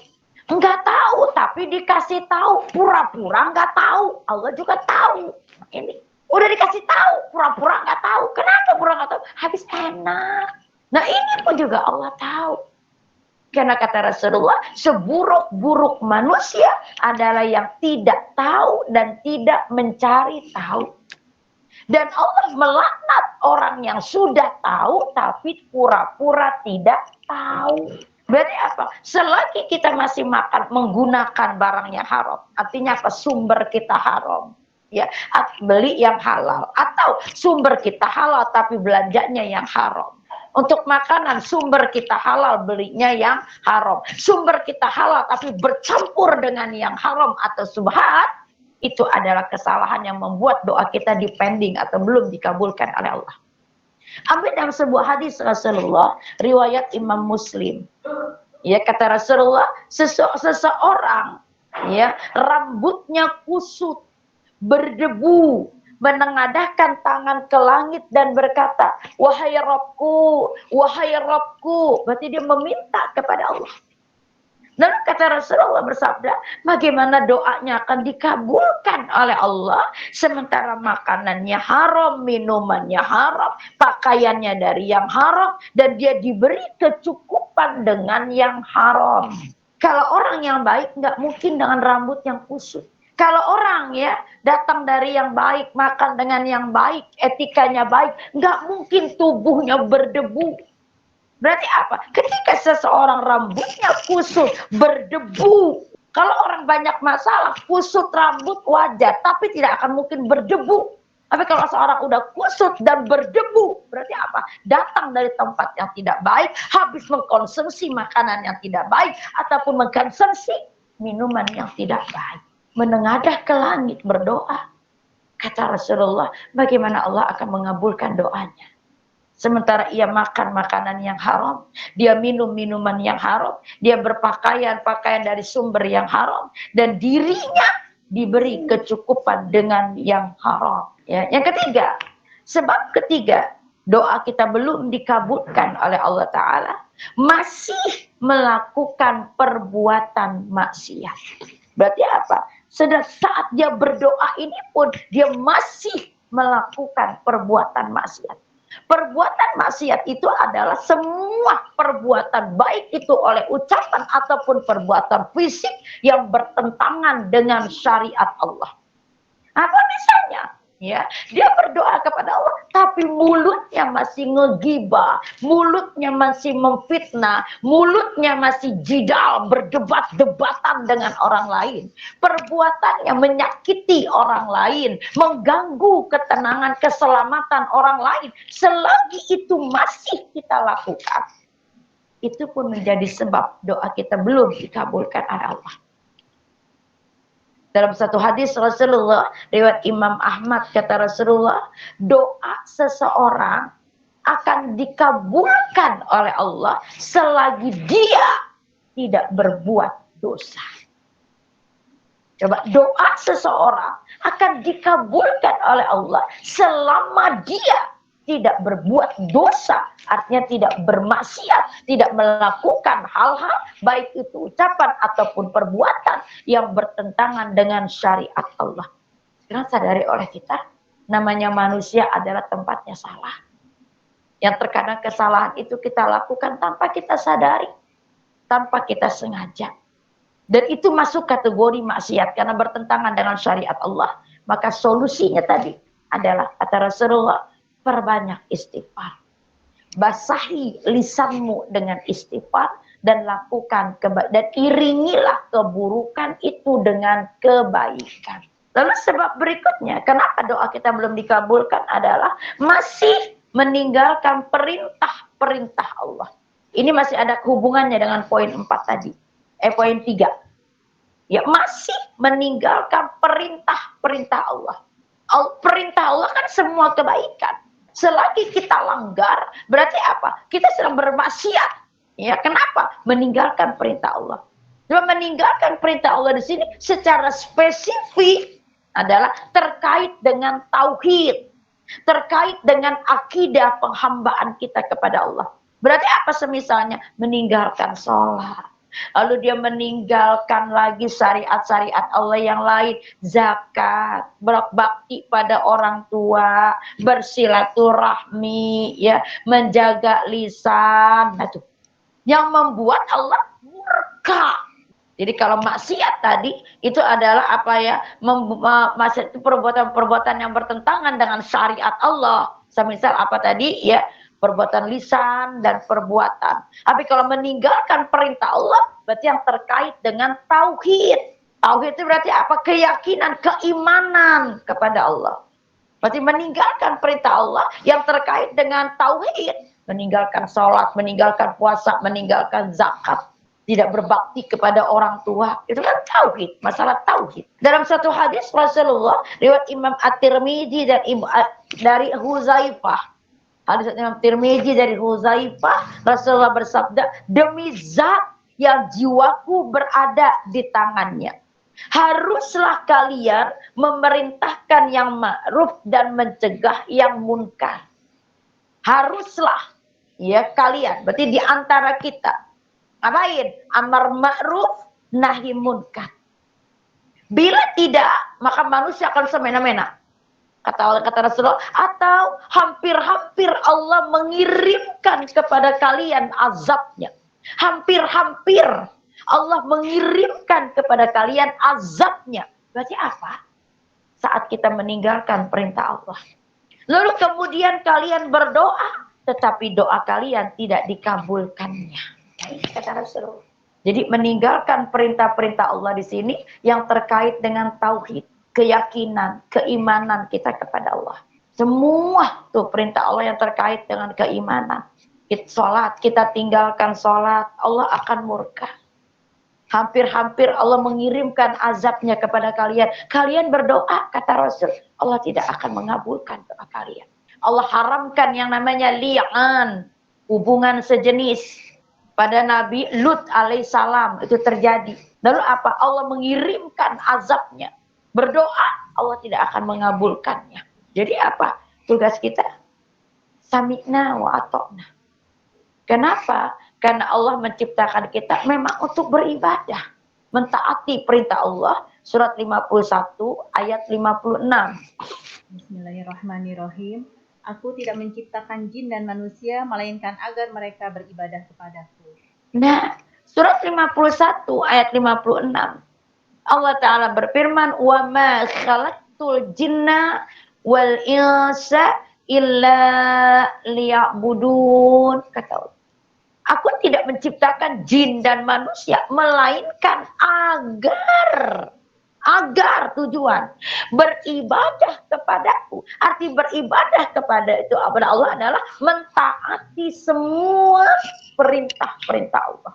A: Enggak tahu, tapi dikasih tahu. Pura-pura enggak tahu. Allah juga tahu. Ini udah dikasih tahu, pura-pura enggak tahu. Kenapa pura enggak tahu? Habis enak. Nah ini pun juga Allah tahu. Karena kata Rasulullah, seburuk-buruk manusia adalah yang tidak tahu dan tidak mencari tahu. Dan Allah melaknat orang yang sudah tahu tapi pura-pura tidak tahu. Berarti apa? Selagi kita masih makan menggunakan barang yang haram, artinya apa? Sumber kita haram. Ya, beli yang halal atau sumber kita halal tapi belanjanya yang haram. Untuk makanan sumber kita halal, belinya yang haram. Sumber kita halal tapi bercampur dengan yang haram atau subhat, itu adalah kesalahan yang membuat doa kita dipending atau belum dikabulkan oleh Allah. Ambil dalam sebuah hadis Rasulullah, riwayat Imam Muslim. Ya, kata Rasulullah, seseorang ya rambutnya kusut, berdebu, menengadahkan tangan ke langit dan berkata, wahai Rabbku, wahai Rabbku. Berarti dia meminta kepada Allah. Lalu kata Rasulullah bersabda, bagaimana doanya akan dikabulkan oleh Allah sementara makanannya haram, minumannya haram, pakaiannya dari yang haram, dan dia diberi kecukupan dengan yang haram. Kalau orang yang baik nggak mungkin dengan rambut yang kusut. Kalau orang ya datang dari yang baik, makan dengan yang baik, etikanya baik, nggak mungkin tubuhnya berdebu. Berarti apa? Ketika seseorang rambutnya kusut, berdebu. Kalau orang banyak masalah, kusut rambut wajar, tapi tidak akan mungkin berdebu. Tapi kalau seorang udah kusut dan berdebu, berarti apa? Datang dari tempat yang tidak baik, habis mengkonsumsi makanan yang tidak baik, ataupun mengkonsumsi minuman yang tidak baik. Menengadah ke langit berdoa. Kata Rasulullah, bagaimana Allah akan mengabulkan doanya? Sementara ia makan makanan yang haram, dia minum minuman yang haram, dia berpakaian pakaian dari sumber yang haram, dan dirinya diberi kecukupan dengan yang haram. Ya, yang ketiga, sebab ketiga, doa kita belum dikabulkan oleh Allah Ta'ala, masih melakukan perbuatan maksiat. Berarti apa? Saat dia berdoa ini pun, dia masih melakukan perbuatan maksiat. Perbuatan maksiat itu adalah semua perbuatan, baik itu oleh ucapan ataupun perbuatan fisik yang bertentangan dengan syariat Allah. Apa misalnya? Ya, dia berdoa kepada Allah, tapi mulutnya masih ngegibah, mulutnya masih memfitnah, mulutnya masih jidal, berdebat-debatan dengan orang lain. Perbuatannya menyakiti orang lain, mengganggu ketenangan, keselamatan orang lain. Selagi itu masih kita lakukan, itu pun menjadi sebab doa kita belum dikabulkan oleh Allah. Dalam satu hadis Rasulullah, riwayat Imam Ahmad, kata Rasulullah, doa seseorang akan dikabulkan oleh Allah selagi dia tidak berbuat dosa. Coba, doa seseorang akan dikabulkan oleh Allah selama dia tidak berbuat dosa, artinya tidak bermaksiat, tidak melakukan hal-hal baik itu ucapan ataupun perbuatan yang bertentangan dengan syariat Allah. Sekarang sadari oleh kita, namanya manusia adalah tempatnya salah. Yang terkadang kesalahan itu kita lakukan tanpa kita sadari, tanpa kita sengaja. Dan itu masuk kategori maksiat karena bertentangan dengan syariat Allah. Maka solusinya tadi adalah, kata Rasulullah, perbanyak istighfar. Basahi lisanmu dengan istighfar dan lakukan kebaikan, dan iringilah keburukan itu dengan kebaikan. Lalu sebab berikutnya, kenapa doa kita belum dikabulkan adalah masih meninggalkan perintah perintah Allah. Ini masih ada hubungannya dengan poin 4 tadi. Poin 3. Ya, masih meninggalkan perintah-perintah Allah. Perintah Allah kan semua kebaikan. Selagi kita langgar, berarti apa? Kita sedang bermaksiat. Ya, kenapa? Meninggalkan perintah Allah. Dan meninggalkan perintah Allah di sini secara spesifik adalah terkait dengan tauhid, terkait dengan akidah penghambaan kita kepada Allah. Berarti apa semisalnya? Meninggalkan sholat. Lalu dia meninggalkan lagi syariat-syariat Allah yang lain. Zakat, berbakti pada orang tua, bersilaturahmi, ya, menjaga lisan. Nah, itu yang membuat Allah murka. Jadi kalau maksiat tadi itu adalah apa ya? Maksiat itu perbuatan-perbuatan yang bertentangan dengan syariat Allah. Semisal apa tadi ya? Perbuatan lisan dan perbuatan. Tapi kalau meninggalkan perintah Allah berarti yang terkait dengan tauhid. Tauhid itu berarti apa? Keyakinan, keimanan kepada Allah. Berarti meninggalkan perintah Allah yang terkait dengan tauhid. Meninggalkan sholat, meninggalkan puasa, meninggalkan zakat. Tidak berbakti kepada orang tua, itu kan tauhid, masalah tauhid. Dalam satu hadis Rasulullah, riwayat Imam At-Tirmidzi dan dari Huzaifah. Hadis Imam Tirmidzi dari Huzaifah, Rasulullah bersabda, demi zat yang jiwaku berada di tangannya, haruslah kalian memerintahkan yang ma'ruf dan mencegah yang munkar. Haruslah, ya kalian, berarti di antara kita. Ngapain? Amar ma'ruf, nahi munkar. Bila tidak, maka manusia akan semena-mena. Kata Rasulullah, atau hampir-hampir Allah mengirimkan kepada kalian azabnya. Hampir-hampir Allah mengirimkan kepada kalian azabnya. Berarti apa? Saat kita meninggalkan perintah Allah. Lalu kemudian kalian berdoa, tetapi doa kalian tidak dikabulkannya. Kata Rasulullah. Jadi meninggalkan perintah-perintah Allah di sini yang terkait dengan tauhid, keyakinan, keimanan kita kepada Allah. Semua tuh perintah Allah yang terkait dengan keimanan. Sholat, kita tinggalkan sholat, Allah akan murka. Hampir-hampir Allah mengirimkan azabnya kepada kalian. Kalian berdoa, kata Rasul, Allah tidak akan mengabulkan doa kalian. Allah haramkan yang namanya li'an, hubungan sejenis. Pada Nabi Lut alaihissalam itu terjadi. Lalu apa? Allah mengirimkan azabnya. Berdoa, Allah tidak akan mengabulkannya. Jadi apa? Tugas kita? Sami'na wa ata'na. Kenapa? Karena Allah menciptakan kita memang untuk beribadah. Mentaati perintah Allah. Surat 51 ayat 56.
B: Bismillahirrahmanirrahim. Aku tidak menciptakan jin dan manusia, melainkan agar mereka beribadah kepadaku.
A: Nah, surat 51 ayat 56. Allah Ta'ala berfirman, wa ma khalaqtul jinna wal insa illa liya'budun. Kata Allah. Aku tidak menciptakan jin dan manusia, melainkan agar tujuan beribadah kepadaku. Arti beribadah kepada itu kepada Allah adalah mentaati semua perintah-perintah Allah.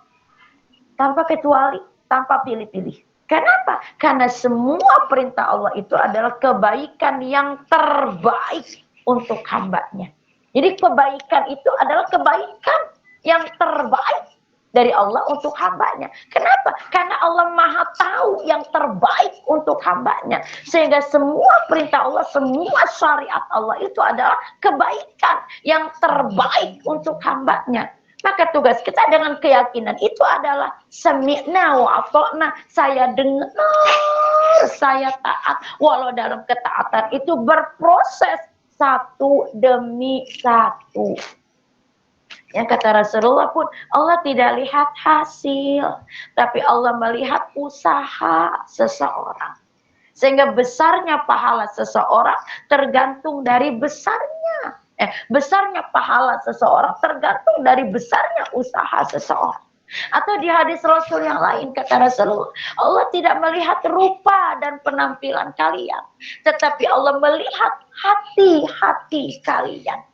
A: Tanpa kecuali, tanpa pilih-pilih. Kenapa? Karena semua perintah Allah itu adalah kebaikan yang terbaik untuk hambanya. Jadi kebaikan itu adalah kebaikan yang terbaik dari Allah untuk hambanya. Kenapa? Karena Allah Maha tahu yang terbaik untuk hambanya. Sehingga semua perintah Allah, semua syariat Allah itu adalah kebaikan yang terbaik untuk hambanya. Maka tugas kita dengan keyakinan itu adalah sami'na wa ata'na. Saya dengar, saya taat. Walau dalam ketaatan itu berproses satu demi satu. Yang kata Rasulullah pun, Allah tidak lihat hasil, tapi Allah melihat usaha seseorang. Sehingga besarnya pahala seseorang tergantung dari besarnya pahala seseorang tergantung dari besarnya usaha seseorang. Atau di hadis Rasul yang lain kata Rasulullah, Allah tidak melihat rupa dan penampilan kalian, tetapi Allah melihat hati-hati kalian.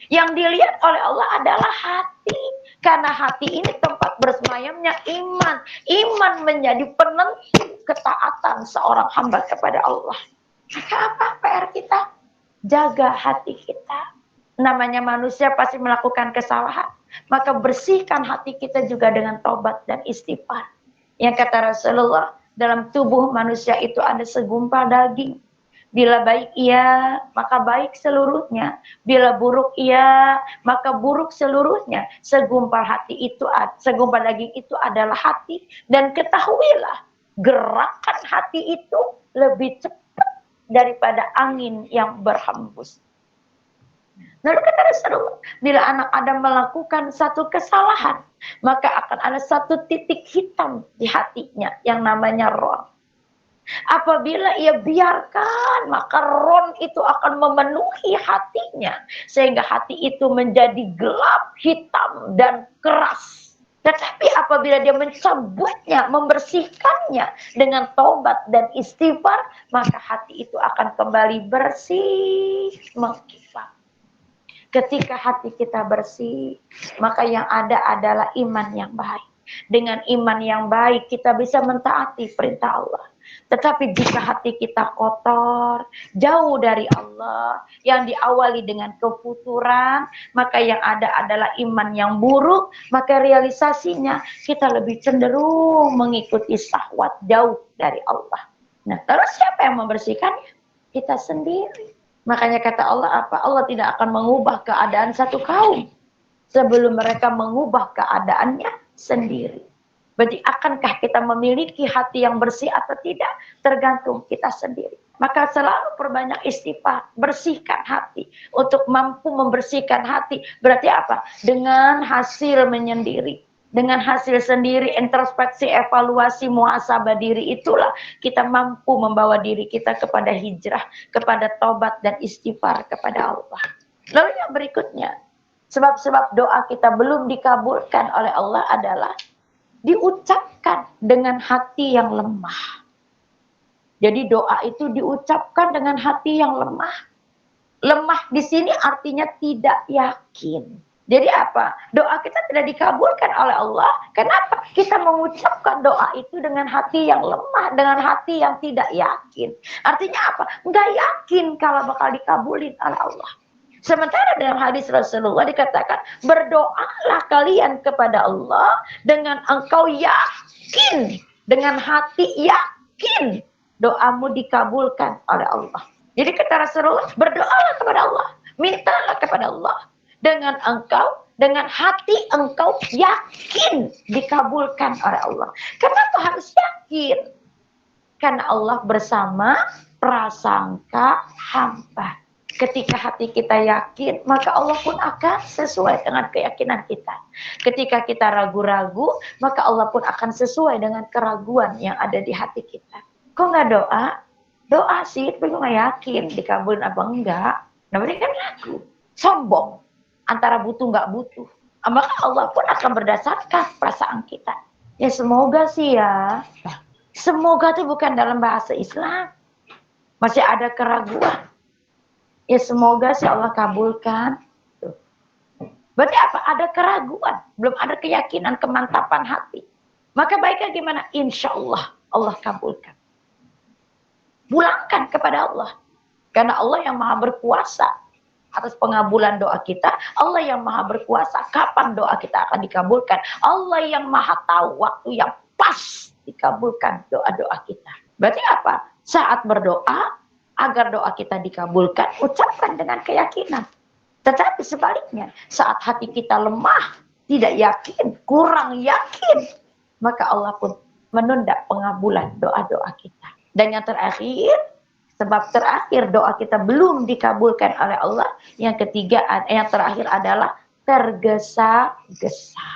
A: Yang dilihat oleh Allah adalah hati. Karena hati ini tempat bersemayamnya iman. Iman menjadi penentu ketaatan seorang hamba kepada Allah. Maka apa PR kita? Jaga hati kita. Namanya manusia pasti melakukan kesalahan. Maka bersihkan hati kita juga dengan taubat dan istighfar. Yang kata Rasulullah, dalam tubuh manusia itu ada segumpal daging. Bila baik ia, maka baik seluruhnya. Bila buruk ia, maka buruk seluruhnya. Segumpal daging itu adalah hati. Dan ketahuilah, gerakan hati itu lebih cepat daripada angin yang berhembus. Lalu kata Rasulullah, bila anak Adam melakukan satu kesalahan, maka akan ada satu titik hitam di hatinya yang namanya ron. Apabila ia biarkan, maka ron itu akan memenuhi hatinya. Sehingga hati itu menjadi gelap, hitam, dan keras. Tetapi apabila dia mencabutnya, membersihkannya dengan taubat dan istighfar, maka hati itu akan kembali bersih, mengkilat. Ketika hati kita bersih, maka yang ada adalah iman yang baik. Dengan iman yang baik, kita bisa mentaati perintah Allah. Tetapi jika hati kita kotor, jauh dari Allah, yang diawali dengan kefuturan, maka yang ada adalah iman yang buruk, maka realisasinya kita lebih cenderung mengikuti syahwat jauh dari Allah. Nah, terus siapa yang membersihkannya? Kita sendiri. Makanya kata Allah apa? Allah tidak akan mengubah keadaan satu kaum sebelum mereka mengubah keadaannya sendiri. Berarti akankah kita memiliki hati yang bersih atau tidak? Tergantung kita sendiri. Maka selalu perbanyak istighfar, bersihkan hati. Untuk mampu membersihkan hati, berarti apa? Dengan hasil menyendiri. Dengan hasil sendiri, introspeksi, evaluasi, muhasabah diri, itulah kita mampu membawa diri kita kepada hijrah, kepada taubat dan istighfar kepada Allah. Lalu yang berikutnya, sebab-sebab doa kita belum dikabulkan oleh Allah adalah diucapkan dengan hati yang lemah. Jadi doa itu diucapkan dengan hati yang lemah. Lemah di sini artinya tidak yakin. Jadi apa? Doa kita tidak dikabulkan oleh Allah. Kenapa? Kita mengucapkan doa itu dengan hati yang lemah, dengan hati yang tidak yakin. Artinya apa? Enggak yakin kalau bakal dikabulin oleh Allah. Sementara dalam hadis Rasulullah dikatakan, berdoalah kalian kepada Allah dengan engkau yakin, dengan hati yakin doamu dikabulkan oleh Allah. Jadi kata Rasulullah, berdoalah kepada Allah, mintalah kepada Allah dengan hati engkau yakin dikabulkan oleh Allah. Kenapa harus yakin? Karena Allah bersama prasangka hamba. Ketika hati kita yakin, maka Allah pun akan sesuai dengan keyakinan kita. Ketika kita ragu-ragu, maka Allah pun akan sesuai dengan keraguan yang ada di hati kita. Kok nggak doa? Doa sih, tapi nggak yakin dikabulin apa enggak. Nah, berarti kan ragu, sombong, antara butuh nggak butuh. Maka Allah pun akan berdasarkan perasaan kita. Ya semoga sih ya. Semoga itu bukan dalam bahasa Islam. Masih ada keraguan. Ya semoga sih Allah kabulkan. Berarti apa? Ada keraguan. Belum ada keyakinan, kemantapan hati. Maka baiknya gimana? Insya Allah Allah kabulkan. Pulangkan kepada Allah. Karena Allah yang maha berkuasa atas pengabulan doa kita. Allah yang maha berkuasa kapan doa kita akan dikabulkan. Allah yang maha tahu waktu yang pas dikabulkan doa-doa kita. Berarti apa? Saat berdoa, agar doa kita dikabulkan, ucapkan dengan keyakinan. Tetapi sebaliknya, saat hati kita lemah, tidak yakin, kurang yakin, maka Allah pun menunda pengabulan doa-doa kita. Dan yang terakhir, sebab terakhir doa kita belum dikabulkan oleh Allah. Yang ketiga, yang terakhir adalah tergesa-gesa.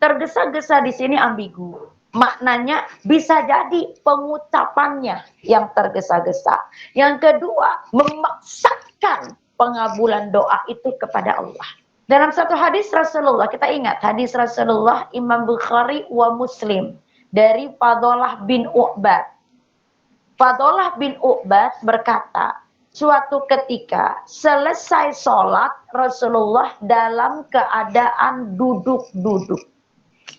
A: Tergesa-gesa di sini ambigu. Maknanya bisa jadi pengucapannya yang tergesa-gesa. Yang kedua, memaksakan pengabulan doa itu kepada Allah. Dalam satu hadis Rasulullah, kita ingat hadis Rasulullah Imam Bukhari wa Muslim dari Fadalah bin U'bad. Fadalah bin U'bad berkata, suatu ketika selesai sholat Rasulullah dalam keadaan duduk-duduk.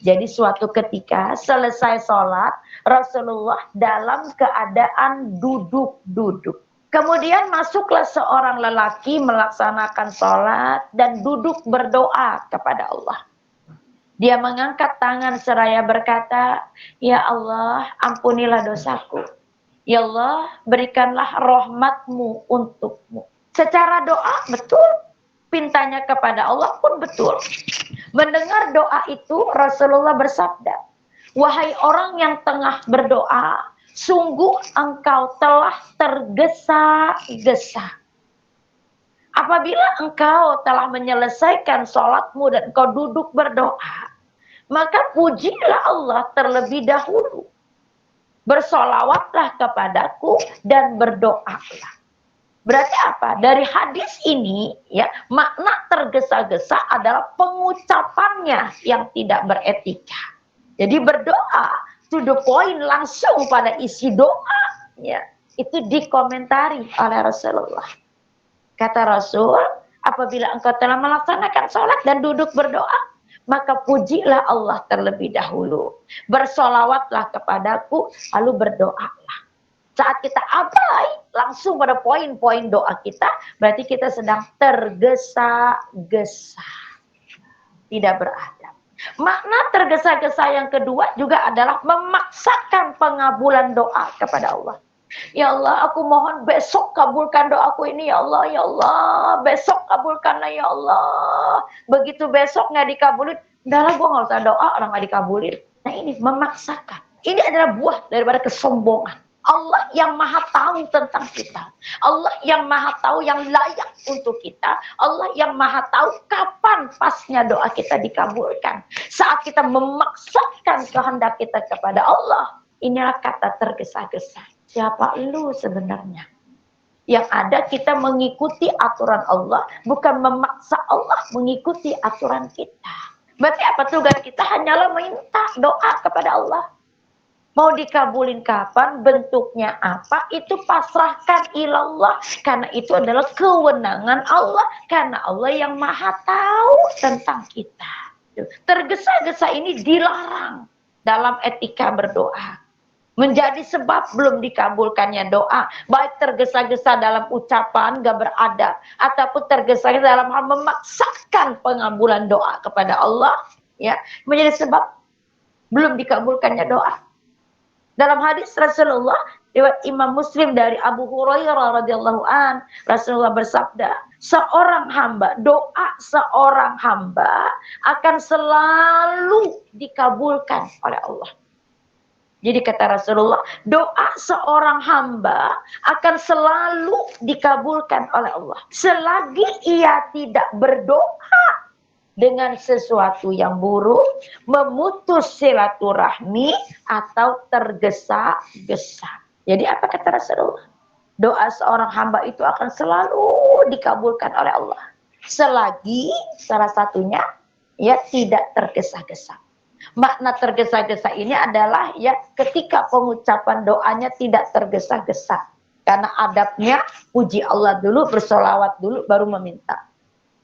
A: Jadi suatu ketika selesai sholat Rasulullah dalam keadaan duduk-duduk. Kemudian masuklah seorang lelaki melaksanakan sholat dan duduk berdoa kepada Allah. Dia mengangkat tangan seraya berkata, "Ya Allah, ampunilah dosaku. Ya Allah, berikanlah rahmat-Mu untukmu." Secara doa betul, pintanya kepada Allah pun betul. Mendengar doa itu, Rasulullah bersabda, "Wahai orang yang tengah berdoa, sungguh engkau telah tergesa-gesa. Apabila engkau telah menyelesaikan sholatmu dan engkau duduk berdoa, maka pujilah Allah terlebih dahulu. Bersolawatlah kepadaku dan berdoalah." Berarti apa? Dari hadis ini, ya, makna tergesa-gesa adalah pengucapannya yang tidak beretika. Jadi berdoa to the point, langsung pada isi doa, ya, itu dikomentari oleh Rasulullah. Kata Rasul, apabila engkau telah melaksanakan sholat dan duduk berdoa, maka pujilah Allah terlebih dahulu. Bersolawatlah kepadaku, lalu berdoalah. Saat kita abai langsung pada poin-poin doa kita, berarti kita sedang tergesa-gesa, tidak beradab. Makna tergesa-gesa yang kedua juga adalah memaksakan pengabulan doa kepada Allah. Ya Allah, aku mohon besok kabulkan doaku ini, ya Allah, ya Allah, besok kabulkanlah, ya Allah. Begitu besok nggak dikabulin, udahlah gue nggak usah doa, orang nggak dikabulin. Nah ini memaksakan. Ini adalah buah daripada kesombongan. Allah yang maha tahu tentang kita. Allah yang maha tahu yang layak untuk kita. Allah yang maha tahu kapan pasnya doa kita dikabulkan. Saat kita memaksakan kehendak kita kepada Allah, inilah kata tergesa-gesa. Siapa lu sebenarnya? Yang ada kita mengikuti aturan Allah, bukan memaksa Allah mengikuti aturan kita. Berarti apa tugas kita? Hanyalah minta doa kepada Allah. Mau dikabulin kapan, bentuknya apa, itu pasrahkan ilallah. Karena itu adalah kewenangan Allah. Karena Allah yang maha tahu tentang kita. Tergesa-gesa ini dilarang dalam etika berdoa. Menjadi sebab belum dikabulkannya doa. Baik tergesa-gesa dalam ucapan, gak beradab. Ataupun tergesa-gesa dalam hal memaksakan pengabulan doa kepada Allah. Ya, menjadi sebab belum dikabulkannya doa. Dalam hadis Rasulullah, riwayat Imam Muslim dari Abu Hurairah radhiyallahu an, Rasulullah bersabda, seorang hamba, doa seorang hamba akan selalu dikabulkan oleh Allah. Jadi kata Rasulullah, doa seorang hamba akan selalu dikabulkan oleh Allah. Selagi ia tidak berdoa dengan sesuatu yang buruk, memutus silaturahmi, atau tergesa-gesa. Jadi apa kata Rasulullah? Doa seorang hamba itu akan selalu dikabulkan oleh Allah. Selagi salah satunya ya tidak tergesa-gesa. Makna tergesa-gesa ini adalah ya ketika pengucapan doanya tidak tergesa-gesa. Karena adabnya puji Allah dulu, bersolawat dulu, baru meminta.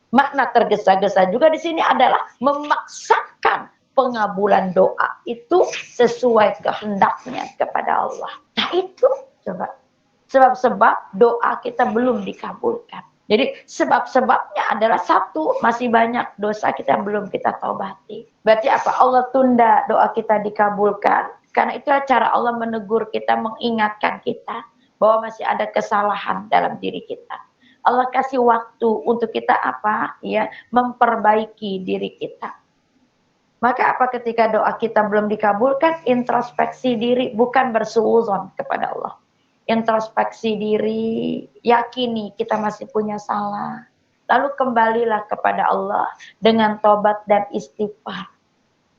A: Makna tergesa-gesa juga di sini adalah memaksakan pengabulan doa itu sesuai kehendaknya kepada Allah. Nah itu coba sebab-sebab doa kita belum dikabulkan. Jadi sebab-sebabnya adalah satu, masih banyak dosa kita yang belum kita taubati. Berarti apa? Allah tunda doa kita dikabulkan. Karena itulah cara Allah menegur kita, mengingatkan kita bahwa masih ada kesalahan dalam diri kita. Allah kasih waktu untuk kita apa? Ya, memperbaiki diri kita. Maka apa ketika doa kita belum dikabulkan? Introspeksi diri, bukan bersuuzon kepada Allah. Introspeksi diri, yakini kita masih punya salah. Lalu kembalilah kepada Allah dengan tobat dan istighfar.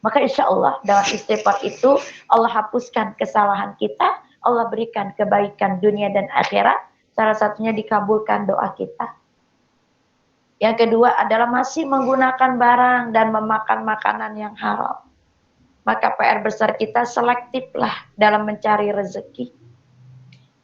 A: Maka insya Allah dengan istighfar itu Allah hapuskan kesalahan kita, Allah berikan kebaikan dunia dan akhirat. Salah satunya dikabulkan doa kita. Yang kedua adalah masih menggunakan barang dan memakan makanan yang haram. Maka PR besar kita selektiflah dalam mencari rezeki.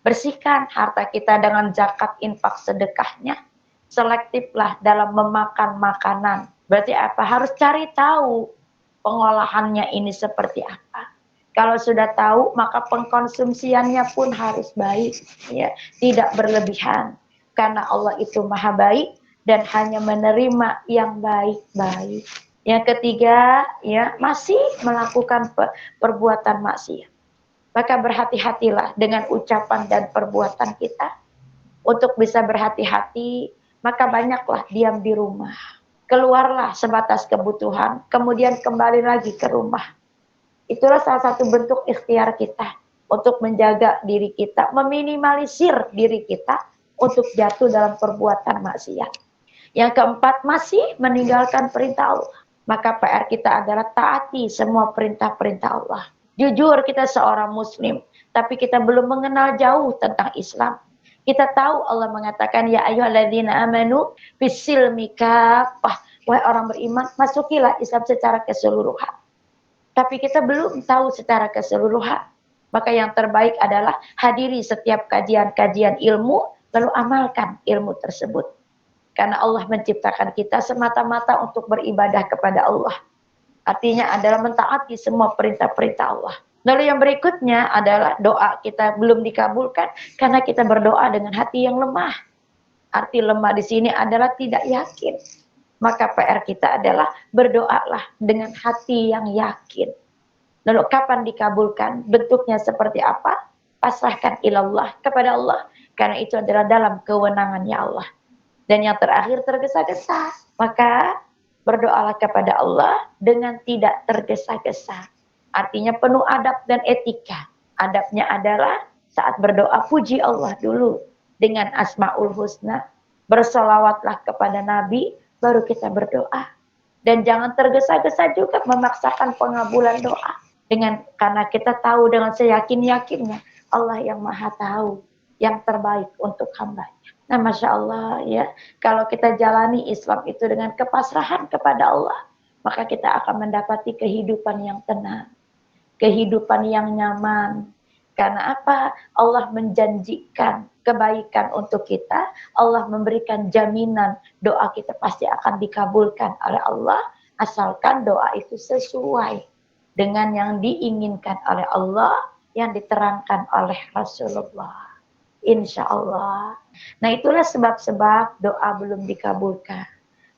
A: Bersihkan harta kita dengan zakat, infak, sedekahnya. Selektiflah dalam memakan makanan. Berarti apa? Harus cari tahu pengolahannya ini seperti apa. Kalau sudah tahu, maka pengkonsumsiannya pun harus baik, ya, tidak berlebihan. Karena Allah itu maha baik dan hanya menerima yang baik-baik. Yang ketiga, ya, masih melakukan perbuatan maksiat. Maka berhati-hatilah dengan ucapan dan perbuatan kita. Untuk bisa berhati-hati, maka banyaklah diam di rumah. Keluarlah sebatas kebutuhan, kemudian kembali lagi ke rumah. Itulah salah satu bentuk ikhtiar kita untuk menjaga diri kita, meminimalisir diri kita untuk jatuh dalam perbuatan maksiat. Yang keempat, masih meninggalkan perintah Allah. Maka PR kita adalah taati semua perintah-perintah Allah. Jujur kita seorang muslim, tapi kita belum mengenal jauh tentang Islam. Kita tahu Allah mengatakan, ya ayyuhalladzina amanu bisilmi kafah. Wahai orang beriman, masukilah Islam secara keseluruhan. Tapi kita belum tahu secara keseluruhan. Maka yang terbaik adalah hadiri setiap kajian-kajian ilmu, lalu amalkan ilmu tersebut. Karena Allah menciptakan kita semata-mata untuk beribadah kepada Allah. Artinya adalah mentaati semua perintah-perintah Allah. Lalu yang berikutnya adalah doa kita belum dikabulkan karena kita berdoa dengan hati yang lemah. Arti lemah di sini adalah tidak yakin. Maka PR kita adalah berdoalah dengan hati yang yakin. Lalu kapan dikabulkan? Bentuknya seperti apa? Pasrahkan ilallah kepada Allah. Karena itu adalah dalam kewenangannya Allah. Dan yang terakhir tergesa-gesa. Maka berdoalah kepada Allah dengan tidak tergesa-gesa. Artinya penuh adab dan etika. Adabnya adalah saat berdoa puji Allah dulu dengan Asmaul Husna. Bersolawatlah kepada Nabi, baru kita berdoa. Dan jangan tergesa-gesa juga memaksakan pengabulan doa. Karena kita tahu dengan seyakin-yakinnya Allah yang maha tahu yang terbaik untuk hambanya. Nah, Masya Allah ya, kalau kita jalani Islam itu dengan kepasrahan kepada Allah, maka kita akan mendapati kehidupan yang tenang, kehidupan yang nyaman. Karena apa? Allah menjanjikan kebaikan untuk kita, Allah memberikan jaminan doa kita pasti akan dikabulkan oleh Allah, asalkan doa itu sesuai dengan yang diinginkan oleh Allah, yang diterangkan oleh Rasulullah. Insya Allah. Nah, itulah sebab-sebab doa belum dikabulkan.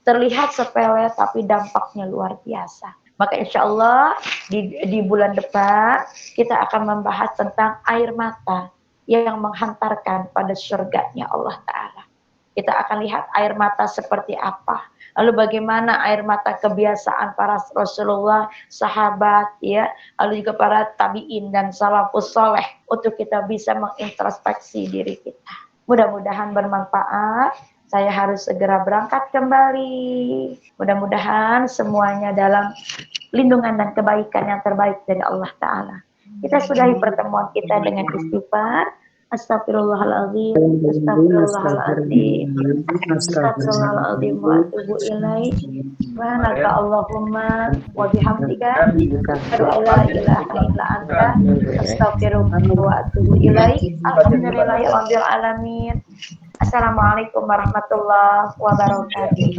A: Terlihat sepele tapi dampaknya luar biasa. Maka insya Allah di bulan depan kita akan membahas tentang air mata yang menghantarkan pada surganya Allah Ta'ala. Kita akan lihat air mata seperti apa. Lalu bagaimana air mata kebiasaan para Rasulullah, sahabat, ya, lalu juga para tabi'in dan salafus soleh untuk kita bisa mengintrospeksi diri kita. Mudah-mudahan bermanfaat. Saya harus segera berangkat kembali. Mudah-mudahan semuanya dalam lindungan dan kebaikan yang terbaik dari Allah Ta'ala. Kita sudahi pertemuan kita dengan istighfar. Astagfirullahaladzim, astagfirullahaladzim, astagfirullahaladzim, wa atubu ilaih. Subhanaka Allahumma wa bihamdika, asyhadu an la ilaha illa anta, astaghfiruka wa atubu ilaih. Alhamdulillahirabbil alamin. Assalamualaikum warahmatullahi wabarakatuh.